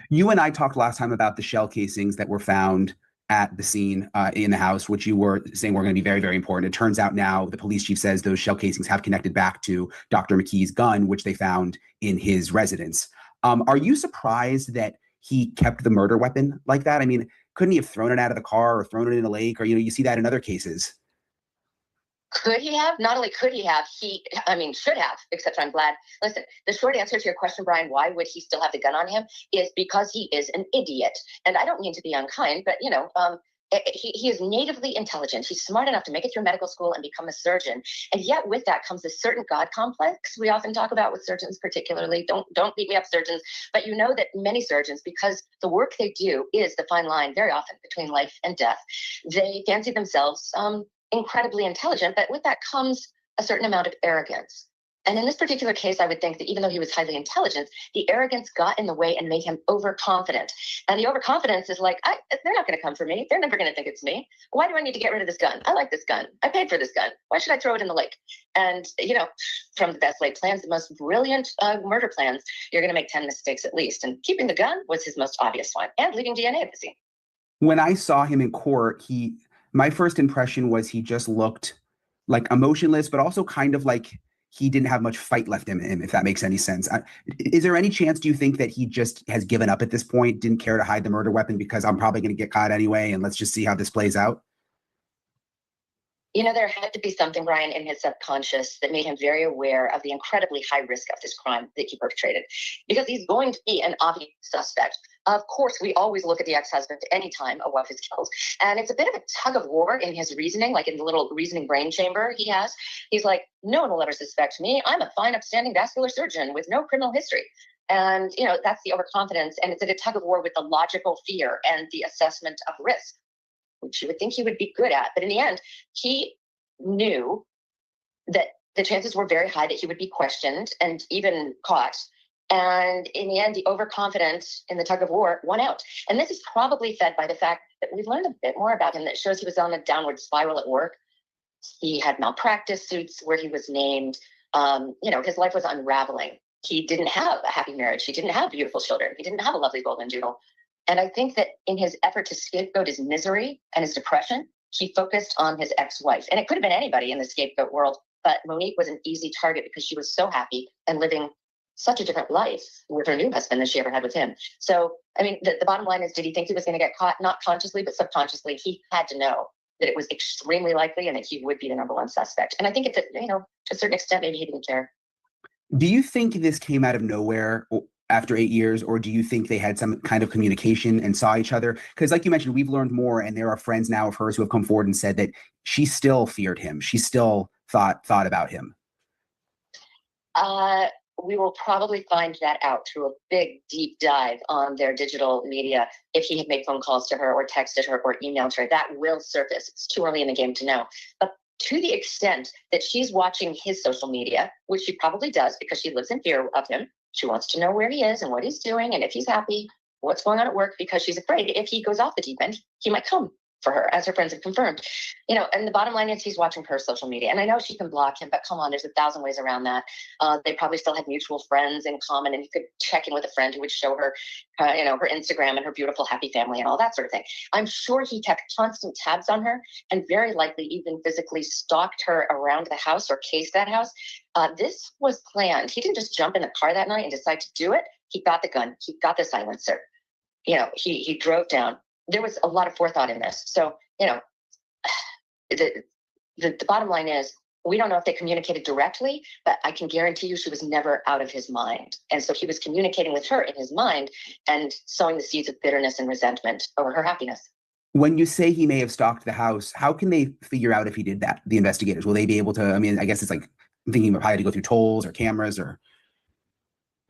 You and I talked last time about the shell casings that were found at the scene in the house, which you were saying were going to be very, very important. It turns out now the police chief says those shell casings have connected back to Dr. McKee's gun, which they found in his residence. Are you surprised that he kept the murder weapon like that? I mean, couldn't he have thrown it out of the car or thrown it in a lake? Or, you see that in other cases.
Could he have? Not only could he have, should have, except I'm glad. Listen, the short answer to your question, Brian, why would he still have the gun on him, is because he is an idiot. And I don't mean to be unkind, but, he is natively intelligent. He's smart enough to make it through medical school and become a surgeon. And yet with that comes a certain God complex we often talk about with surgeons particularly. Don't beat me up, surgeons. But you know that many surgeons, because the work they do is the fine line very often between life and death, they fancy themselves incredibly intelligent, but with that comes a certain amount of arrogance. And in this particular case, I would think that even though he was highly intelligent, the arrogance got in the way and made him overconfident. And the overconfidence is like, they're not going to come for me. They're never going to think it's me. Why do I need to get rid of this gun? I like this gun. I paid for this gun. Why should I throw it in the lake? And, from the best laid plans, the most brilliant murder plans, you're going to make 10 mistakes at least. And keeping the gun was his most obvious one, and leaving DNA at the scene.
When I saw him in court, my first impression was he just looked like emotionless, but also kind of like he didn't have much fight left in him, if that makes any sense. Is there any chance, do you think, that he just has given up at this point, didn't care to hide the murder weapon because I'm probably going to get caught anyway, and let's just see how this plays out?
There had to be something, Brian, in his subconscious that made him very aware of the incredibly high risk of this crime that he perpetrated, because he's going to be an obvious suspect. Of course, we always look at the ex-husband anytime a wife is killed. And it's a bit of a tug of war in his reasoning, like in the little reasoning brain chamber he has. He's like, no one will ever suspect me. I'm a fine, upstanding vascular surgeon with no criminal history. And, that's the overconfidence. And it's a tug of war with the logical fear and the assessment of risk, which you would think he would be good at. But in the end, he knew that the chances were very high that he would be questioned and even caught. And in the end, the overconfidence in the tug of war won out. And this is probably fed by the fact that we've learned a bit more about him that shows he was on a downward spiral at work. He had malpractice suits where he was named. His life was unraveling. He didn't have a happy marriage. He didn't have beautiful children. He didn't have a lovely golden doodle. And I think that in his effort to scapegoat his misery and his depression, he focused on his ex-wife. And it could have been anybody in the scapegoat world, but Monique was an easy target because she was so happy and living such a different life with her new husband than she ever had with him. So, the bottom line is, did he think he was going to get caught? Not consciously, but subconsciously, he had to know that it was extremely likely and that he would be the number one suspect. And I think to a certain extent, maybe he didn't care.
Do you think this came out of nowhere after 8 years, or do you think they had some kind of communication and saw each other? Because like you mentioned, we've learned more, and there are friends now of hers who have come forward and said that she still feared him. She still thought about him.
We will probably find that out through a big, deep dive on their digital media. If he had made phone calls to her or texted her or emailed her, that will surface. It's too early in the game to know. But to the extent that she's watching his social media, which she probably does because she lives in fear of him, she wants to know where he is and what he's doing and if he's happy, what's going on at work, because she's afraid if he goes off the deep end, he might come for her, as her friends have confirmed. And the bottom line is he's watching her social media. And I know she can block him, but come on, there's 1,000 ways around that. They probably still had mutual friends in common, and he could check in with a friend who would show her, her Instagram and her beautiful, happy family and all that sort of thing. I'm sure he kept constant tabs on her and very likely even physically stalked her around the house or cased that house. This was planned. He didn't just jump in the car that night and decide to do it. He got the gun. He got the silencer. He drove down. There was a lot of forethought in this. So, the bottom line is, we don't know if they communicated directly, but I can guarantee you she was never out of his mind. And so he was communicating with her in his mind and sowing the seeds of bitterness and resentment over her happiness.
When you say he may have stalked the house, how can they figure out if he did that, the investigators? Will they be able to, I guess it's like I'm thinking about how to go through tolls or cameras or.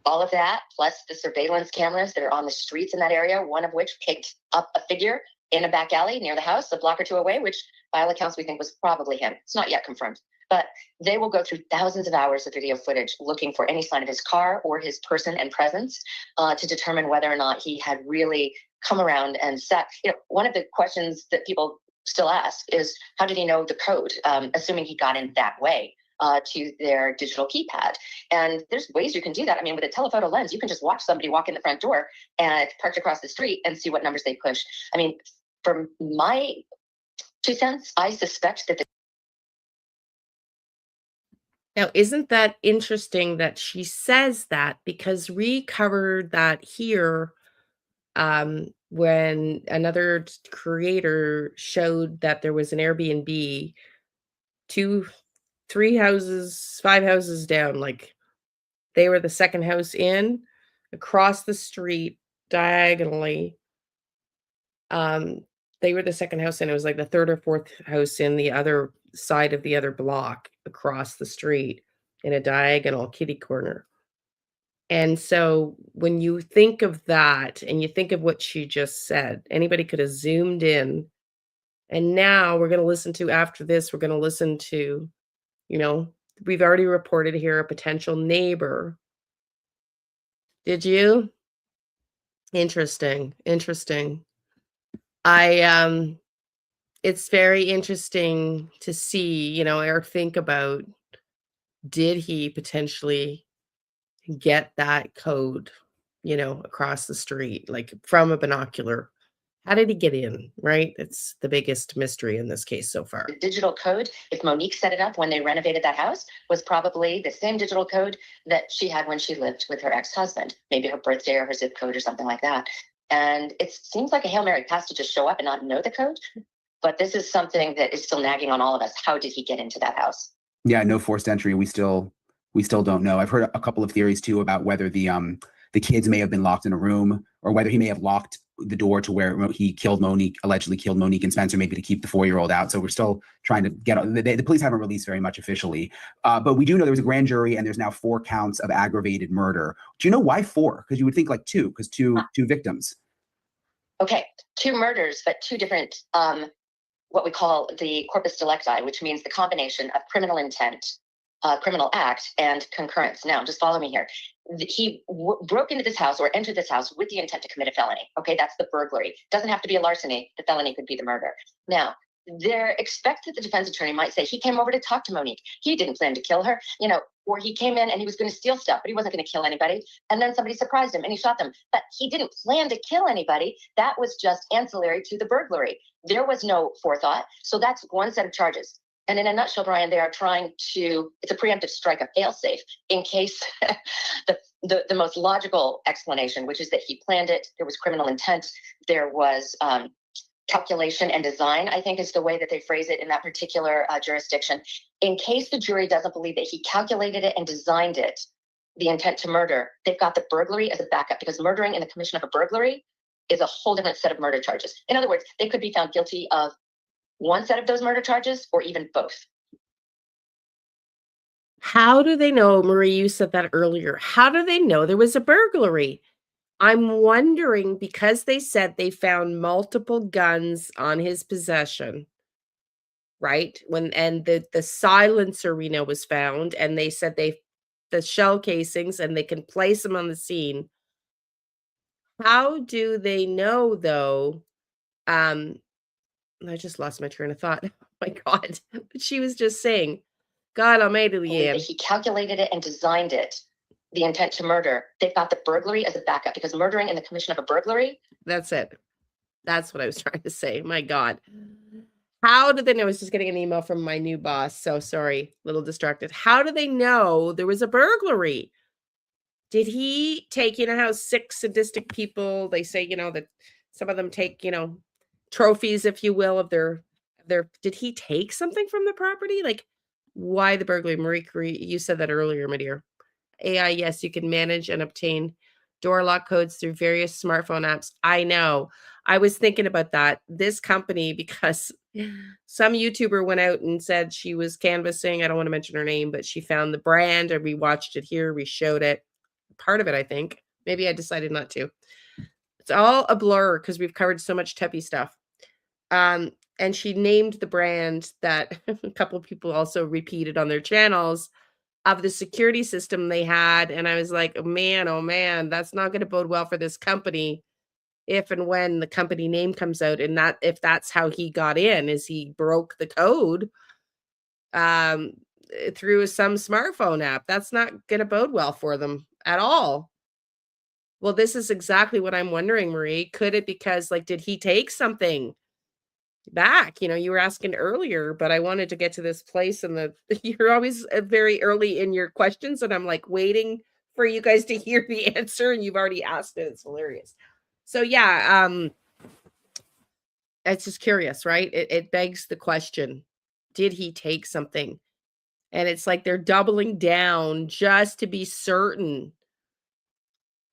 All of that, plus the surveillance cameras that are on the streets in that area, one of which picked up a figure in a back alley near the house, a block or two away, which by all accounts we think was probably him. It's not yet confirmed. But they will go through thousands of hours of video footage looking for any sign of his car or his person and presence to determine whether or not he had really come around and sat. One of the questions that people still ask is, how did he know the code, assuming he got in that way to their digital keypad? And there's ways you can do that. I mean, with a telephoto lens, you can just watch somebody walk in the front door and parked across the street and see what numbers they push. I mean, from my 2 cents, I suspect that
Now, isn't that interesting that she says that, because we covered that here when another creator showed that there was an Airbnb 2, 3 houses, 5 houses down, like they were the second house in, across the street diagonally. They were the second house in. It was like the third or fourth house in the other side of the other block across the street in a diagonal kitty corner. And so when you think of that and you think of what she just said, anybody could have zoomed in. And now we're going to listen to, after this, we're going to listen to, we've already reported here a potential neighbor. Did you? Interesting. It's very interesting to see, or think about, did he potentially get that code, across the street, like from a binocular? How did he get in, right? It's the biggest mystery in this case so far.
the digital code, if Monique set it up when they renovated that house, was probably the same digital code that she had when she lived with her ex-husband, maybe her birthday or her zip code or something like that. And it seems like a Hail Mary pass to just show up and not know the code. But this is something that is still nagging on all of us. How did he get into that house?
Yeah, no forced entry. We still don't know. I've heard a couple of theories too about whether the kids may have been locked in a room, or whether he may have locked the door to where he allegedly killed Monique and Spencer, maybe to keep the 4-year-old out. So we're still trying to get, the police haven't released very much officially, but we do know there was a grand jury and there's now 4 counts of aggravated murder. Do you know why 4? Because you would think like 2, because two victims.
Okay, 2 murders, but 2 different, what we call the corpus delicti, which means the combination of criminal intent, criminal act, and concurrence. Now, just follow me here. He broke into this house or entered this house with the intent to commit a felony. Okay, that's the burglary. Doesn't have to be a larceny. The felony could be the murder. Now, they're expected, the defense attorney might say, he came over to talk to Monique. He didn't plan to kill her, or he came in and he was going to steal stuff, but he wasn't going to kill anybody. And then somebody surprised him and he shot them. But he didn't plan to kill anybody. That was just ancillary to the burglary. There was no forethought. So that's one set of charges. And in a nutshell, Brian, they are trying to, it's a preemptive strike, a fail-safe, in case the most logical explanation, which is that he planned it, there was criminal intent, there was calculation and design, I think is the way that they phrase it in that particular jurisdiction. In case the jury doesn't believe that he calculated it and designed it, the intent to murder, they've got the burglary as a backup, because murdering in the commission of a burglary is a whole different set of murder charges. In other words, they could be found guilty of one set of those murder charges or even both.
How do they know, Marie, you said that earlier, how do they know there was a burglary? I'm wondering, because they said they found multiple guns on his possession, right? And the silencer we know was found, and they said the shell casings, and they can place them on the scene. How do they know, though? I just lost my train of thought. Oh my God. But she was just saying, God almighty, Leanne.
He calculated it and designed it, the intent to murder. They've got the burglary as a backup, because murdering in the commission of a burglary.
That's it. That's what I was trying to say. My God. How did they know? I was just getting an email from my new boss. So sorry, a little distracted. How do they know there was a burglary? Did he take, how 6 sadistic people, they say, that some of them take, trophies, if you will, of their, did he take something from the property? Like, why the burglary? Marie Curie, you said that earlier, my dear. AI, yes, you can manage and obtain door lock codes through various smartphone apps. I know. I was thinking about that. This company, because Some YouTuber went out and said she was canvassing. I don't want to mention her name, but she found the brand, and we watched it here. We showed it. Part of it, I think. Maybe I decided not to. It's all a blur because we've covered so much Tepe stuff. And she named the brand that a couple of people also repeated on their channels of the security system they had. And I was like, oh man, that's not going to bode well for this company if and when the company name comes out. And that if that's how he got in, is he broke the code through some smartphone app. That's not going to bode well for them at all. Well, this is exactly what I'm wondering, Marie. Could it because, like, did he take something back? You know, you were asking earlier, but I wanted to get to this place, and you're always very early in your questions, and I'm like waiting for you guys to hear the answer, and you've already asked it. It's hilarious. So yeah, it's just curious, right? It begs the question, did he take something? And it's like they're doubling down just to be certain.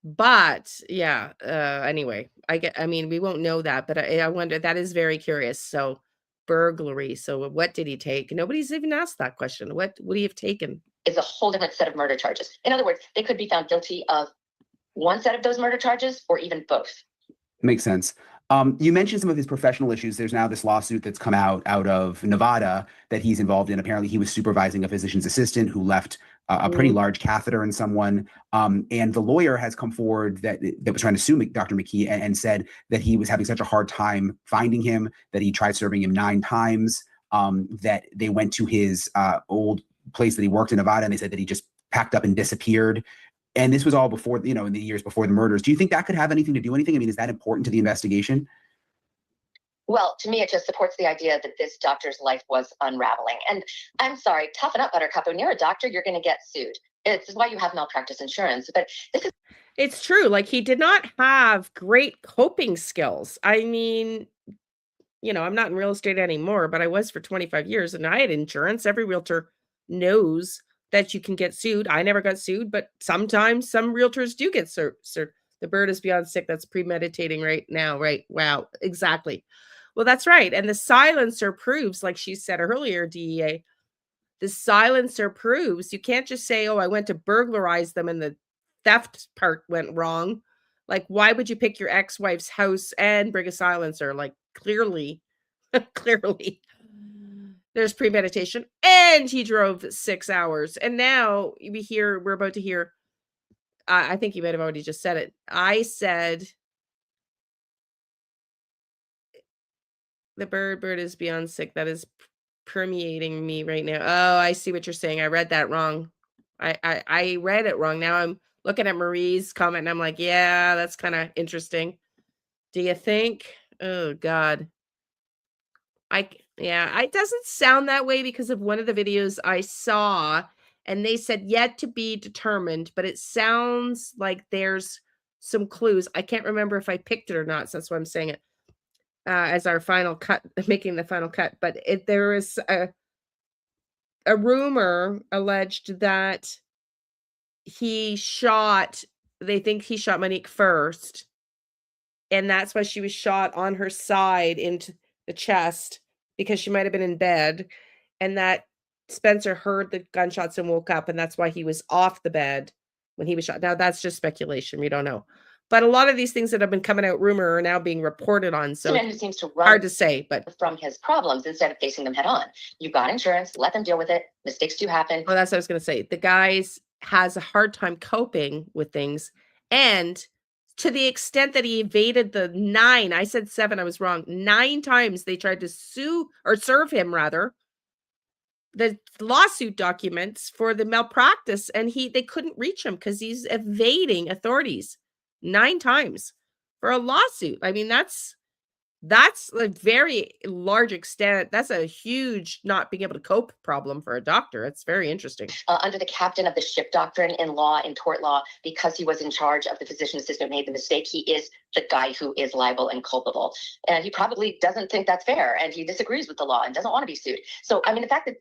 But yeah, anyway, I mean, we won't know that, but I wonder, that is very curious. So burglary. So what did he take? Nobody's even asked that question. What would he have taken?
Is a whole different set of murder charges. In other words, they could be found guilty of one set of those murder charges or even both.
Makes sense. You mentioned some of his professional issues. There's now this lawsuit that's come out of Nevada that he's involved in. Apparently, he was supervising a physician's assistant who left a pretty large catheter in someone. And the lawyer has come forward that was trying to sue Dr. McKee and said that he was having such a hard time finding him, that he tried serving him 9 times, that they went to his old place that he worked in Nevada, and they said that he just packed up and disappeared. And this was all before, in the years before the murders. Do you think that could have anything to do anything? I mean, is that important to the investigation?
Well, to me, it just supports the idea that this doctor's life was unraveling. And I'm sorry, toughen up, Buttercup. When you're a doctor, you're going to get sued. It's why you have malpractice insurance. But this is...
It's true. Like, he did not have great coping skills. I mean, I'm not in real estate anymore, but I was for 25 years, and I had insurance. Every realtor knows that you can get sued. I never got sued, but sometimes some realtors do get sued. The bird is beyond sick. That's premeditating right now, right? Wow, exactly. Well, that's right. And the silencer proves, like she said earlier, DEA, the silencer proves you can't just say, oh, I went to burglarize them and the theft part went wrong. Like, why would you pick your ex-wife's house and bring a silencer? Like, clearly, there's premeditation, and he drove 6 hours. And now we're about to hear, I think you might have already just said it. I said, the bird is beyond sick. That is permeating me right now. Oh, I see what you're saying. I read that wrong. I read it wrong. Now I'm looking at Marie's comment, and I'm like, yeah, that's kind of interesting. Do you think? Oh, God. It doesn't sound that way because of one of the videos I saw, and they said yet to be determined, but it sounds like there's some clues. I can't remember if I picked it or not, so that's why I'm saying it as our final cut, making the final cut. But there is a rumor alleged that they think he shot Monique first, and that's why she was shot on her side into the chest, because she might have been in bed, and that Spencer heard the gunshots and woke up, and that's why he was off the bed when he was shot. Now, that's just speculation. We don't know. But a lot of these things that have been coming out rumor are now being reported on. So
man who seems to run
hard to say, but
from his problems instead of facing them head on. You've got insurance, let them deal with it. Mistakes do happen.
Well, that's what I was going to say. The guy has a hard time coping with things, and to the extent that he evaded the 9, I said 7, I was wrong. 9 times they tried to sue or serve him, rather, the lawsuit documents for the malpractice, and they couldn't reach him because he's evading authorities 9 times for a lawsuit. I mean, that's a very large extent. That's a huge not being able to cope problem for a doctor. It's very interesting.
Under the captain of the ship doctrine in law, in tort law, because he was in charge of the physician assistant who made the mistake, he is the guy who is liable and culpable. And he probably doesn't think that's fair, and he disagrees with the law and doesn't want to be sued. So, I mean, the fact that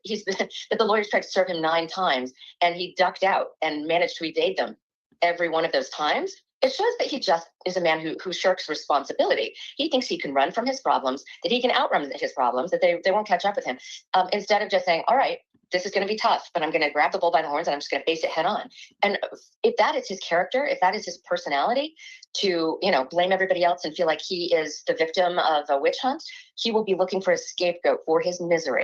that the lawyers tried to serve him 9 times and he ducked out and managed to evade them every one of those times it shows that he just is a man who shirks responsibility. He thinks he can run from his problems, that he can outrun his problems, that they won't catch up with him. Instead of just saying, all right, this is going to be tough, but I'm going to grab the bull by the horns and I'm just going to face it head on. And if that is his character, if that is his personality, to, blame everybody else and feel like he is the victim of a witch hunt, he will be looking for a scapegoat for his misery.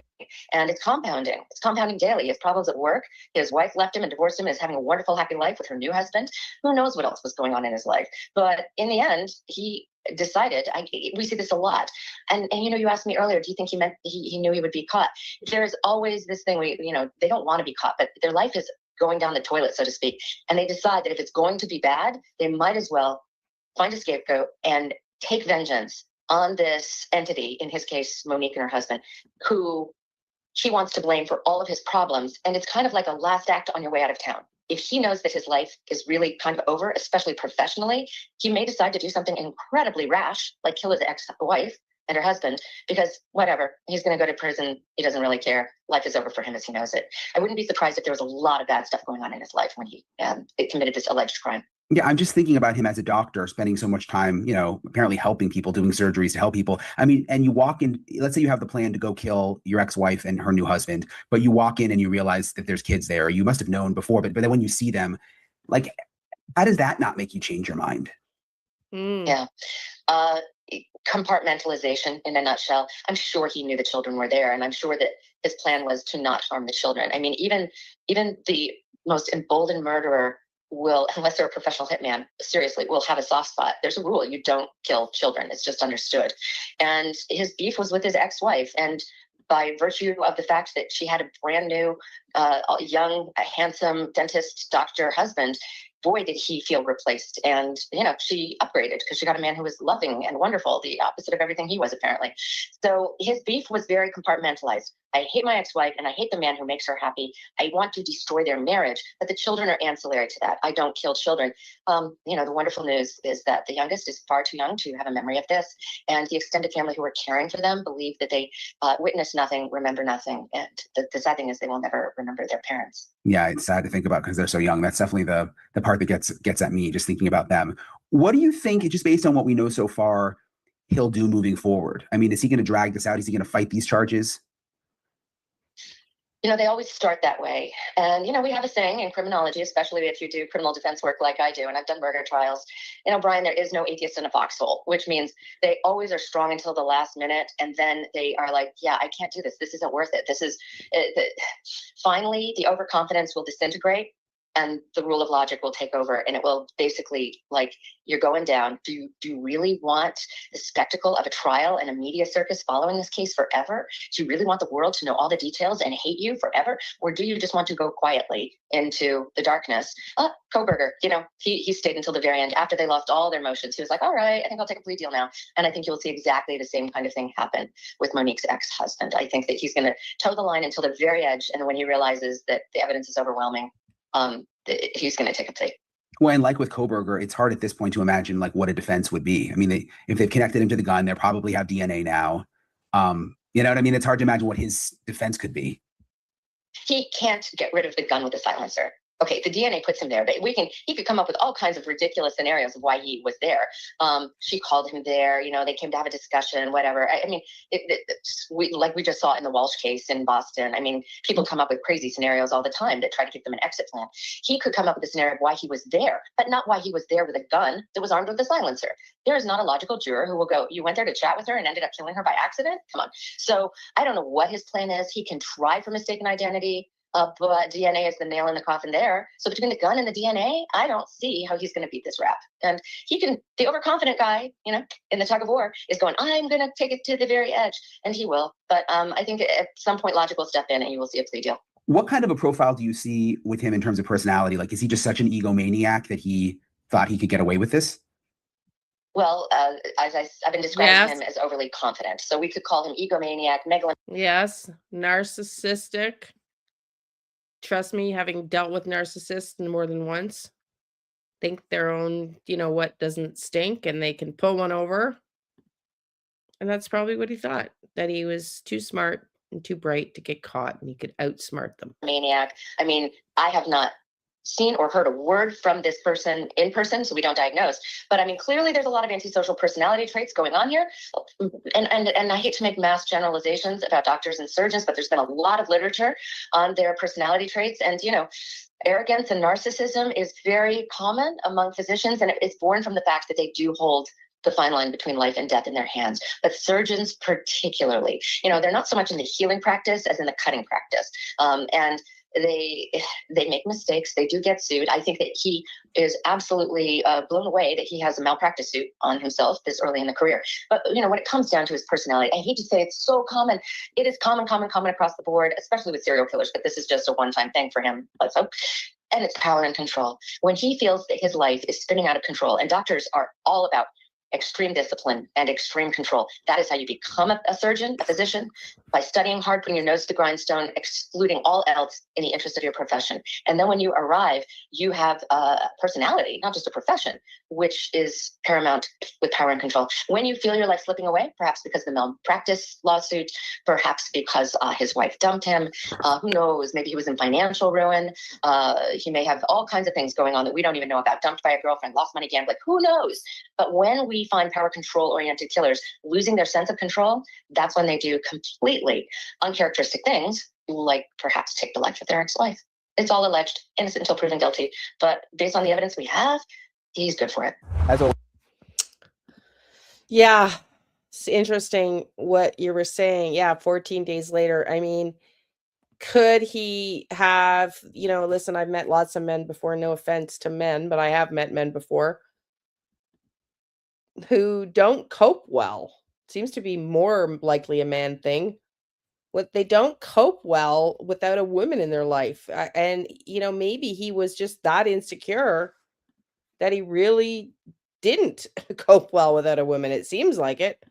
And it's compounding. It's compounding daily. He has problems at work. His wife left him and divorced him and is having a wonderful, happy life with her new husband. Who knows what else was going on in his life? But in the end, he decided, we see this a lot. And you asked me earlier, do you think he knew he would be caught? There's always this thing where, they don't want to be caught, but their life is going down the toilet, so to speak. And they decide that if it's going to be bad, they might as well find a scapegoat and take vengeance on this entity, in his case, Monique and her husband, who he wants to blame for all of his problems. And it's kind of like a last act on your way out of town. If he knows that his life is really kind of over, especially professionally, he may decide to do something incredibly rash, like kill his ex-wife and her husband, because whatever, he's going to go to prison. He doesn't really care. Life is over for him as he knows it. I wouldn't be surprised if there was a lot of bad stuff going on in his life when he committed this alleged crime.
Yeah, I'm just thinking about him as a doctor, spending so much time, apparently helping people, doing surgeries to help people. I mean, and you walk in, let's say you have the plan to go kill your ex-wife and her new husband, but you walk in and you realize that there's kids there. You must have known before, but then when you see them, like, how does that not make you change your mind?
Yeah. Compartmentalization in a nutshell. I'm sure he knew the children were there, and I'm sure that his plan was to not harm the children. I mean, even the most emboldened murderer will, unless they're a professional hitman, seriously, will have a soft spot. There's a rule. You don't kill children. It's just understood. And his beef was with his ex-wife. And by virtue of the fact that she had a brand new, young, handsome dentist doctor husband, boy, did he feel replaced. And, she upgraded because she got a man who was loving and wonderful, the opposite of everything he was, apparently. So his beef was very compartmentalized. I hate my ex-wife and I hate the man who makes her happy. I want to destroy their marriage, but the children are ancillary to that. I don't kill children. The wonderful news is that the youngest is far too young to have a memory of this. And the extended family who are caring for them believe that they witness nothing, remember nothing. And the sad thing is they will never remember their parents.
Yeah, it's sad to think about because they're so young. That's definitely the part that gets at me, just thinking about them. What do you think, just based on what we know so far, he'll do moving forward? I mean, is he going to drag this out? Is he going to fight these charges?
They always start that way. And, we have a saying in criminology, especially if you do criminal defense work like I do, and I've done murder trials, Brian, there is no atheist in a foxhole, which means they always are strong until the last minute. And then they are like, yeah, I can't do this. This isn't worth it. Finally, the overconfidence will disintegrate. And the rule of logic will take over, and it will basically, like, you're going down. Do you really want the spectacle of a trial and a media circus following this case forever? Do you really want the world to know all the details and hate you forever? Or do you just want to go quietly into the darkness? Koberger, he stayed until the very end after they lost all their motions. He was like, all right, I think I'll take a plea deal now. And I think you'll see exactly the same kind of thing happen with Monique's ex-husband. I think that he's going to toe the line until the very edge. And when he realizes that the evidence is overwhelming, he's going to take a plea.
Well, and like with Koberger, it's hard at this point to imagine like what a defense would be. I mean, if they've connected him to the gun, they probably have DNA now. You know what I mean? It's hard to imagine what his defense could be.
He can't get rid of the gun with a silencer. Okay, the DNA puts him there, but he could come up with all kinds of ridiculous scenarios of why he was there. She called him there, they came to have a discussion, whatever. I mean, we just saw in the Walsh case in Boston. I mean, people come up with crazy scenarios all the time that try to give them an exit plan. He could come up with a scenario of why he was there, but not why he was there with a gun that was armed with a silencer. There is not a logical juror who will go, you went there to chat with her and ended up killing her by accident? Come on. So I don't know what his plan is. He can try for mistaken identity. But DNA is the nail in the coffin there. So between the gun and the DNA, I don't see how he's going to beat this rap. And the overconfident guy, in the tug of war is going, I'm going to take it to the very edge. And he will. But I think at some point logic will step in and you will see a plea deal.
What kind of a profile do you see with him in terms of personality? Like, is he just such an egomaniac that he thought he could get away with this?
Well, as I've been describing him as overly confident. So we could call him egomaniac, megalomaniac.
Yes, narcissistic. Trust me, having dealt with narcissists more than once, think their own, what doesn't stink, and they can pull one over. And that's probably what he thought, that he was too smart and too bright to get caught and he could outsmart them.
Maniac. I mean, I have not seen or heard a word from this person in person, so we don't diagnose. But I mean, clearly there's a lot of antisocial personality traits going on here. And I hate to make mass generalizations about doctors and surgeons, but there's been a lot of literature on their personality traits. And, arrogance and narcissism is very common among physicians, and it's born from the fact that they do hold the fine line between life and death in their hands. But surgeons particularly, they're not so much in the healing practice as in the cutting practice. And they make mistakes. They do get sued. I think that he is absolutely blown away that he has a malpractice suit on himself this early in the career. But when it comes down to his personality, I hate to say it's so common. It is common across the board, especially with serial killers. But this is just a one-time thing for him. Let's hope. And it's power and control. When he feels that his life is spinning out of control, and doctors are all about extreme discipline and extreme control. That is how you become a surgeon, a physician, by studying hard, putting your nose to the grindstone, excluding all else in the interest of your profession. And then when you arrive, you have a personality, not just a profession, which is paramount with power and control. When you feel your life slipping away, perhaps because of the malpractice lawsuit, perhaps because his wife dumped him, who knows, maybe he was in financial ruin. He may have all kinds of things going on that we don't even know about, dumped by a girlfriend, lost money gambling, who knows? But when we find power control oriented killers losing their sense of control, that's when they do completely uncharacteristic things, like perhaps take the life of their ex-wife. It's all alleged, innocent until proven guilty. But based on the evidence we have, he's good for it.
Yeah, it's interesting what you were saying. Yeah, 14 days later. I mean, could he have, listen, I've met lots of men before, no offense to men, but I have met men before who don't cope well. Seems to be more likely a man thing. They don't cope well without a woman in their life. And, maybe he was just that insecure that he really didn't cope well without a woman. It seems like it.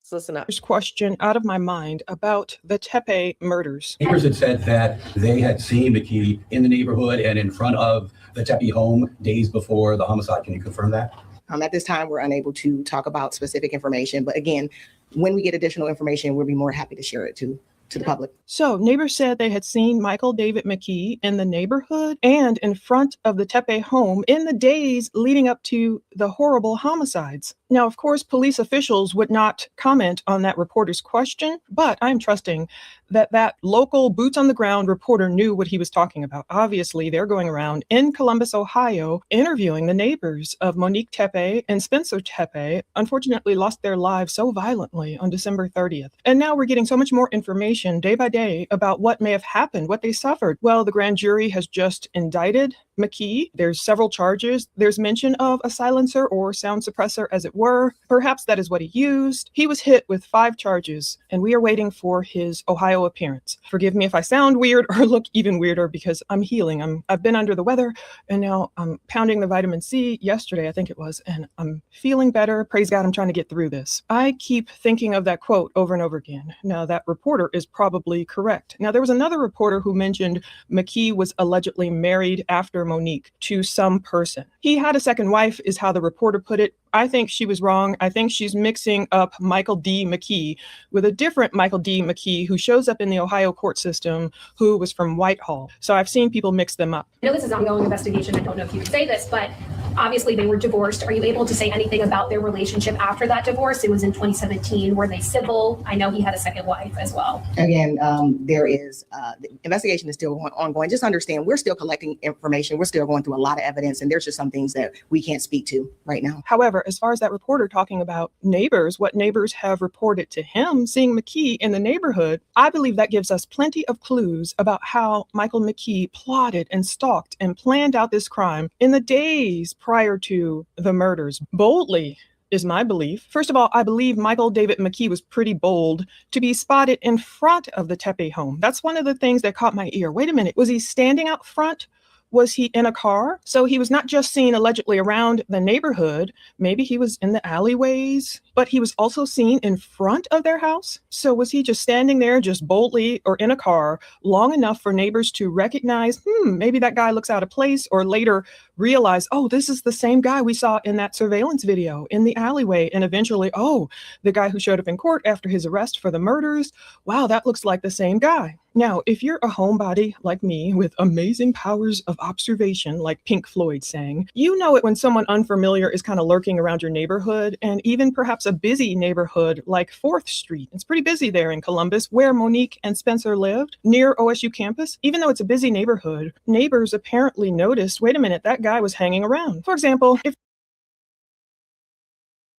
Let's listen up.
Question out of my mind about the Tepe murders.
Neighbors had said that they had seen McKee in the neighborhood and in front of the Tepe home days before the homicide. Can you confirm that?
At this time, we're unable to talk about specific information. But again, when we get additional information, we'll be more happy to share it to the public.
So neighbors said they had seen Michael David McKee in the neighborhood and in front of the Tepe home in the days leading up to the horrible homicides. Now, of course, police officials would not comment on that reporter's question, but I'm trusting that local boots on the ground reporter knew what he was talking about. Obviously, they're going around in Columbus, Ohio, interviewing the neighbors of Monique Tepe and Spencer Tepe, unfortunately lost their lives so violently on December 30th. And now we're getting so much more information day by day about what may have happened, what they suffered. Well, the grand jury has just indicted McKee. There's several charges. There's mention of a silencer or sound suppressor, as it were. Perhaps that is what he used. He was hit with 5 charges, and we are waiting for his Ohio appearance. Forgive me if I sound weird or look even weirder because I'm healing. I've been under the weather, and now I'm pounding the vitamin C yesterday, I think it was, and I'm feeling better. Praise God, I'm trying to get through this. I keep thinking of that quote over and over again. Now, that reporter is probably correct. Now, there was another reporter who mentioned McKee was allegedly married after Monique to some person. He had a second wife, is how the reporter put it. I think she was wrong. I think she's mixing up Michael D. McKee with a different Michael D. McKee who shows up in the Ohio court system, who was from Whitehall. So I've seen people mix them up.
I know this is an ongoing investigation. I don't know if you can say this, but obviously they were divorced. Are you able to say anything about their relationship after that divorce? It was in 2017. Were they civil? I know he had a second wife as well.
Again, there is, the investigation is still ongoing. Just understand, we're still collecting information. We're still going through a lot of evidence, and there's just some things that we can't speak to right now.
However, as far as that reporter talking about neighbors, what neighbors have reported to him, seeing McKee in the neighborhood, I believe that gives us plenty of clues about how Michael McKee plotted and stalked and planned out this crime in the days prior to the murders. Boldly is my belief. First of all, I believe Michael David McKee was pretty bold to be spotted in front of the Tepe home. That's one of the things that caught my ear. Wait a minute, was he standing out front? Was he in a car? So he was not just seen allegedly around the neighborhood. Maybe he was in the alleyways, but he was also seen in front of their house. So was he just standing there just boldly or in a car long enough for neighbors to recognize, maybe that guy looks out of place, or later realize, oh, this is the same guy we saw in that surveillance video in the alleyway. And eventually, oh, the guy who showed up in court after his arrest for the murders. Wow, that looks like the same guy. Now, if you're a homebody like me with amazing powers of observation, like Pink Floyd sang, you know it when someone unfamiliar is kind of lurking around your neighborhood, and even perhaps a busy neighborhood like 4th Street. It's pretty busy there in Columbus, where Monique and Spencer lived, near OSU campus. Even though it's a busy neighborhood, neighbors apparently noticed, wait a minute, that guy was hanging around. For example, if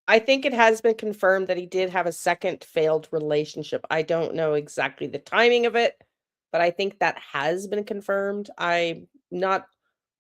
I think it has been confirmed that he did have a second failed relationship. I don't know exactly the timing of it, but I think that has been confirmed. I'm not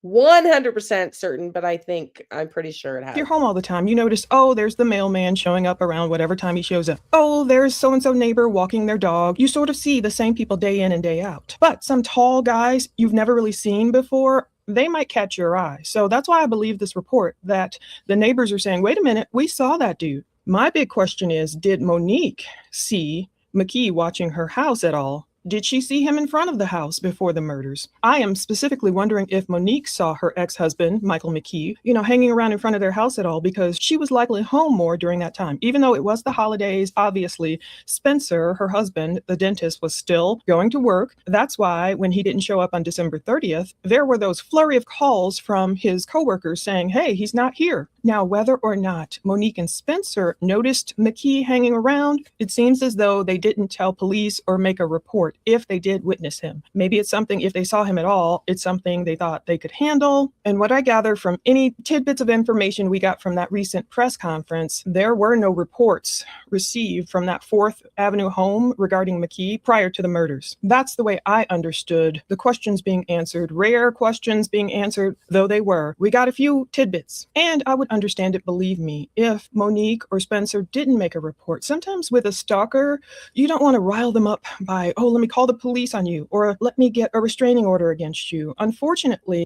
100% certain, but I'm pretty sure it
If you're
has.
home all the time, you notice, oh, there's the mailman showing up around whatever time he shows up. Oh, there's so-and-so neighbor walking their dog. You sort of see the same people day in and day out. But some tall guys you've never really seen before, they might catch your eye. So that's why I believe this report that the neighbors are saying, wait a minute, we saw that dude. My big question is, did Monique see McKee watching her house at all? Did she see him in front of the house before the murders? I am specifically wondering if Monique saw her ex-husband, Michael McKee, hanging around in front of their house at all, because she was likely home more during that time. Even though it was the holidays, obviously, Spencer, her husband, the dentist, was still going to work. That's why when he didn't show up on December 30th, there were those flurry of calls from his coworkers saying, hey, he's not here. Now, whether or not Monique and Spencer noticed McKee hanging around, it seems as though they didn't tell police or make a report if they did witness him. Maybe it's something, if they saw him at all, it's something they thought they could handle. And what I gather from any tidbits of information we got from that recent press conference, there were no reports received from that 4th Avenue home regarding McKee prior to the murders. That's the way I understood the questions being answered, rare questions being answered, though they were. We got a few tidbits, and I would understand it, believe me, if Monique or Spencer didn't make a report. Sometimes with a stalker, you don't want to rile them up by, oh, let me call the police on you, or let me get a restraining order against you. Unfortunately,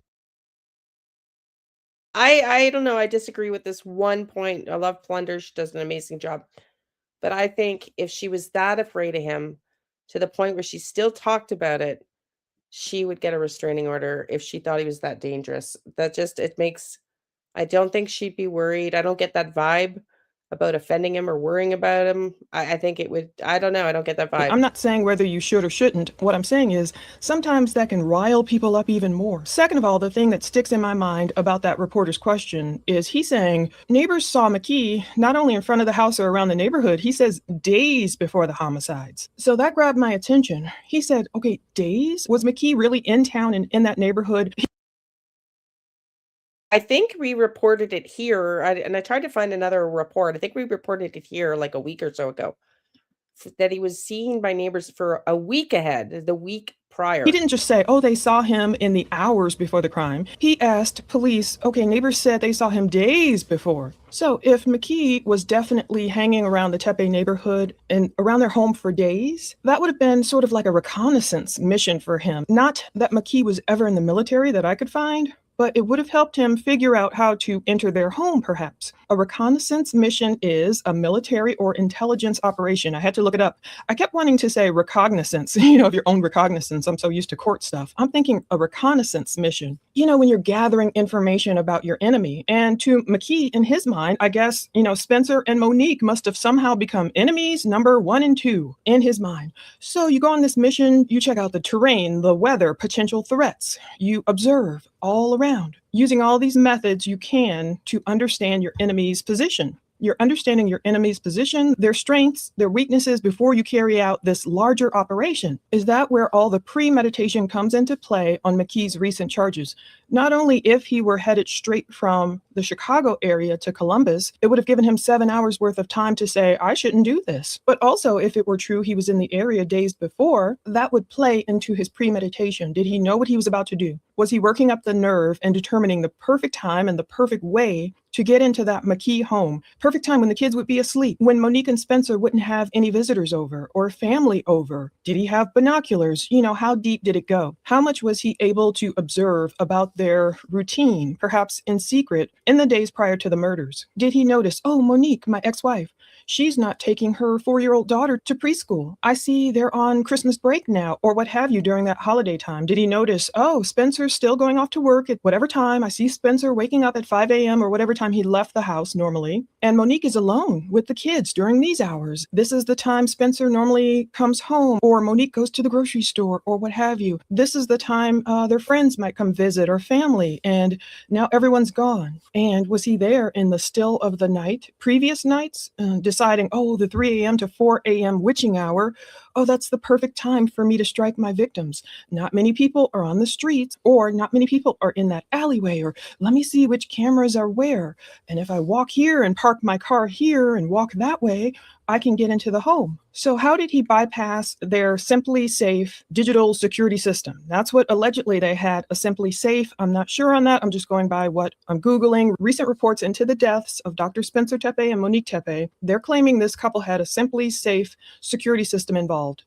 I don't know. I disagree with this one point. I love Plunder. She does an amazing job. But I think if she was that afraid of him to the point where she still talked about it, she would get a restraining order if she thought he was that dangerous. I don't think she'd be worried. I don't get that vibe about offending him or worrying about him. I think it would, I don't know. I don't get that vibe.
I'm not saying whether you should or shouldn't. What I'm saying is sometimes that can rile people up even more. Second of all, the thing that sticks in my mind about that reporter's question is he's saying neighbors saw McKee not only in front of the house or around the neighborhood, he says days before the homicides. So that grabbed my attention. He said, okay, days? Was McKee really in town and in that neighborhood?
I think we reported it here, and I tried to find another report. I think we reported it here like a week or so ago, that he was seen by neighbors for a week ahead, the week prior.
He didn't just say, oh, they saw him in the hours before the crime. He asked police, okay, neighbors said they saw him days before. So if McKee was definitely hanging around the Tepe neighborhood and around their home for days, that would have been sort of like a reconnaissance mission for him. Not that McKee was ever in the military that I could find, but it would have helped him figure out how to enter their home, perhaps. A reconnaissance mission is a military or intelligence operation. I had to look it up. I kept wanting to say recognizance, of your own recognizance. I'm so used to court stuff. I'm thinking a reconnaissance mission. When you're gathering information about your enemy. And to McKee, in his mind, I guess, Spencer and Monique must have somehow become enemies number 1 and 2 in his mind. So you go on this mission, you check out the terrain, the weather, potential threats. You observe all around, using all these methods you can to understand your enemy's position. You're understanding your enemy's position, their strengths, their weaknesses before you carry out this larger operation. Is that where all the premeditation comes into play on McKee's recent charges? Not only if he were headed straight from the Chicago area to Columbus, it would have given him 7 hours worth of time to say, I shouldn't do this. But also, if it were true he was in the area days before, that would play into his premeditation. Did he know what he was about to do? Was he working up the nerve and determining the perfect time and the perfect way to get into that McKee home? Perfect time when the kids would be asleep, when Monique and Spencer wouldn't have any visitors over or family over. Did he have binoculars? How deep did it go? How much was he able to observe about their routine, perhaps in secret, in the days prior to the murders? Did he notice, oh, Monique, my ex-wife, she's not taking her 4-year-old daughter to preschool. I see they're on Christmas break now, or what have you during that holiday time. Did he notice, oh, Spencer's still going off to work at whatever time? I see Spencer waking up at 5 a.m. or whatever time he left the house normally. And Monique is alone with the kids during these hours. This is the time Spencer normally comes home, or Monique goes to the grocery store, or what have you. This is the time their friends might come visit, or family, and now everyone's gone. And was he there in the still of the night, previous nights, deciding, oh, the 3 a.m. to 4 a.m. witching hour, oh, that's the perfect time for me to strike my victims. Not many people are on the streets, or not many people are in that alleyway, or let me see which cameras are where. And if I walk here and park my car here and walk that way, I can get into the home. So how did he bypass their Simply Safe digital security system? That's what allegedly they had, a Simply Safe. I'm not sure on that. I'm just going by what I'm Googling. Recent reports into the deaths of Dr. Spencer Tepe and Monique Tepe. They're claiming this couple had a Simply Safe security system involved.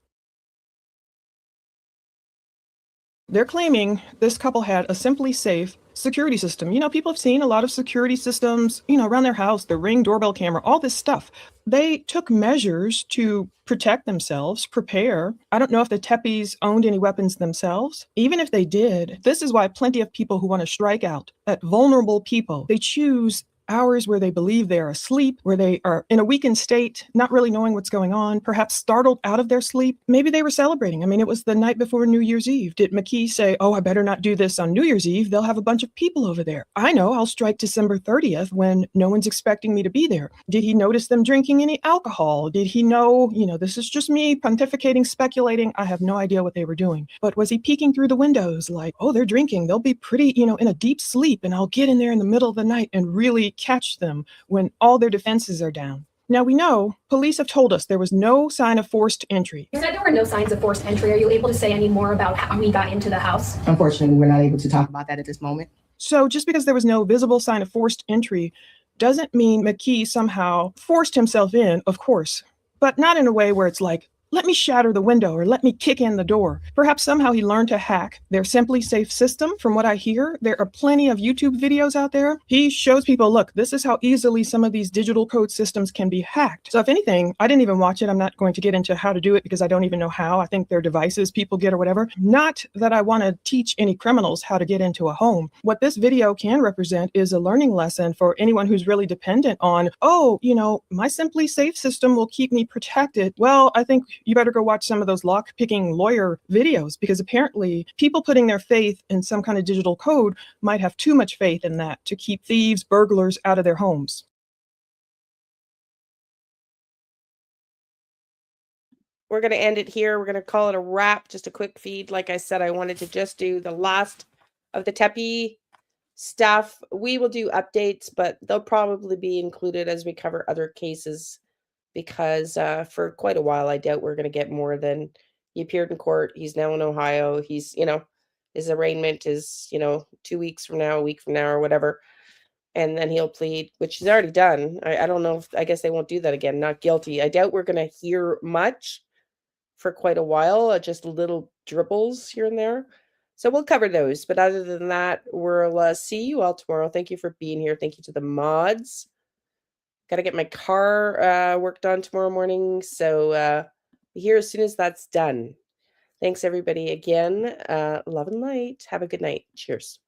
They're claiming this couple had a Simply Safe security system. You know, people have seen a lot of security systems, you know, around their house, the Ring doorbell camera, all this stuff. They took measures to protect themselves, prepare. I don't know if the Tepes owned any weapons themselves. Even if they did, this is why plenty of people who want to strike out at vulnerable people, they choose hours where they believe they're asleep, where they are in a weakened state, not really knowing what's going on, perhaps startled out of their sleep. Maybe they were celebrating. I mean, it was the night before New Year's Eve. Did McKee say, oh, I better not do this on New Year's Eve? They'll have a bunch of people over there. I know, I'll strike December 30th when no one's expecting me to be there. Did he notice them drinking any alcohol? Did he know, you know, this is just me pontificating, speculating. I have no idea what they were doing. But was he peeking through the windows like, oh, they're drinking. They'll be pretty, you know, in a deep sleep, and I'll get in there in the middle of the night and really catch them when all their defenses are down. Now, we know police have told us there was no sign of forced entry.
You said there were no signs of forced entry. Are you able to say any more about how we got into the house?
Unfortunately, we're not able to talk about that at this moment.
So just because there was no visible sign of forced entry doesn't mean McKee somehow forced himself in, of course, but not in a way where it's like, let me shatter the window or let me kick in the door. Perhaps somehow he learned to hack their Simply Safe system. From what I hear, there are plenty of YouTube videos out there. He shows people, look, this is how easily some of these digital code systems can be hacked. So if anything, I didn't even watch it. I'm not going to get into how to do it because I don't even know how. I think they're devices people get or whatever. Not that I want to teach any criminals how to get into a home. What this video can represent is a learning lesson for anyone who's really dependent on, oh, you know, my Simply Safe system will keep me protected. Well, I think you better go watch some of those lock-picking lawyer videos, because apparently people putting their faith in some kind of digital code might have too much faith in that to keep thieves, burglars out of their homes.
We're going to end it here. We're going to call it a wrap, just a quick feed. Like I said, I wanted to just do the last of the Tepe stuff. We will do updates, but they'll probably be included as we cover other cases, because for quite a while, I doubt we're going to get more than he appeared in court. He's now in Ohio. He's, you know, his arraignment is, you know, 2 weeks from now, a week from now, or whatever. And then he'll plead, which he's already done. I don't know if, I guess they won't do that again. Not guilty. I doubt we're going to hear much for quite a while, just little dribbles here and there. So we'll cover those. But other than that, we'll see you all tomorrow. Thank you for being here. Thank you to the mods. Got to get my car worked on tomorrow morning. So be here as soon as that's done. Thanks, everybody. Again, love and light. Have a good night. Cheers.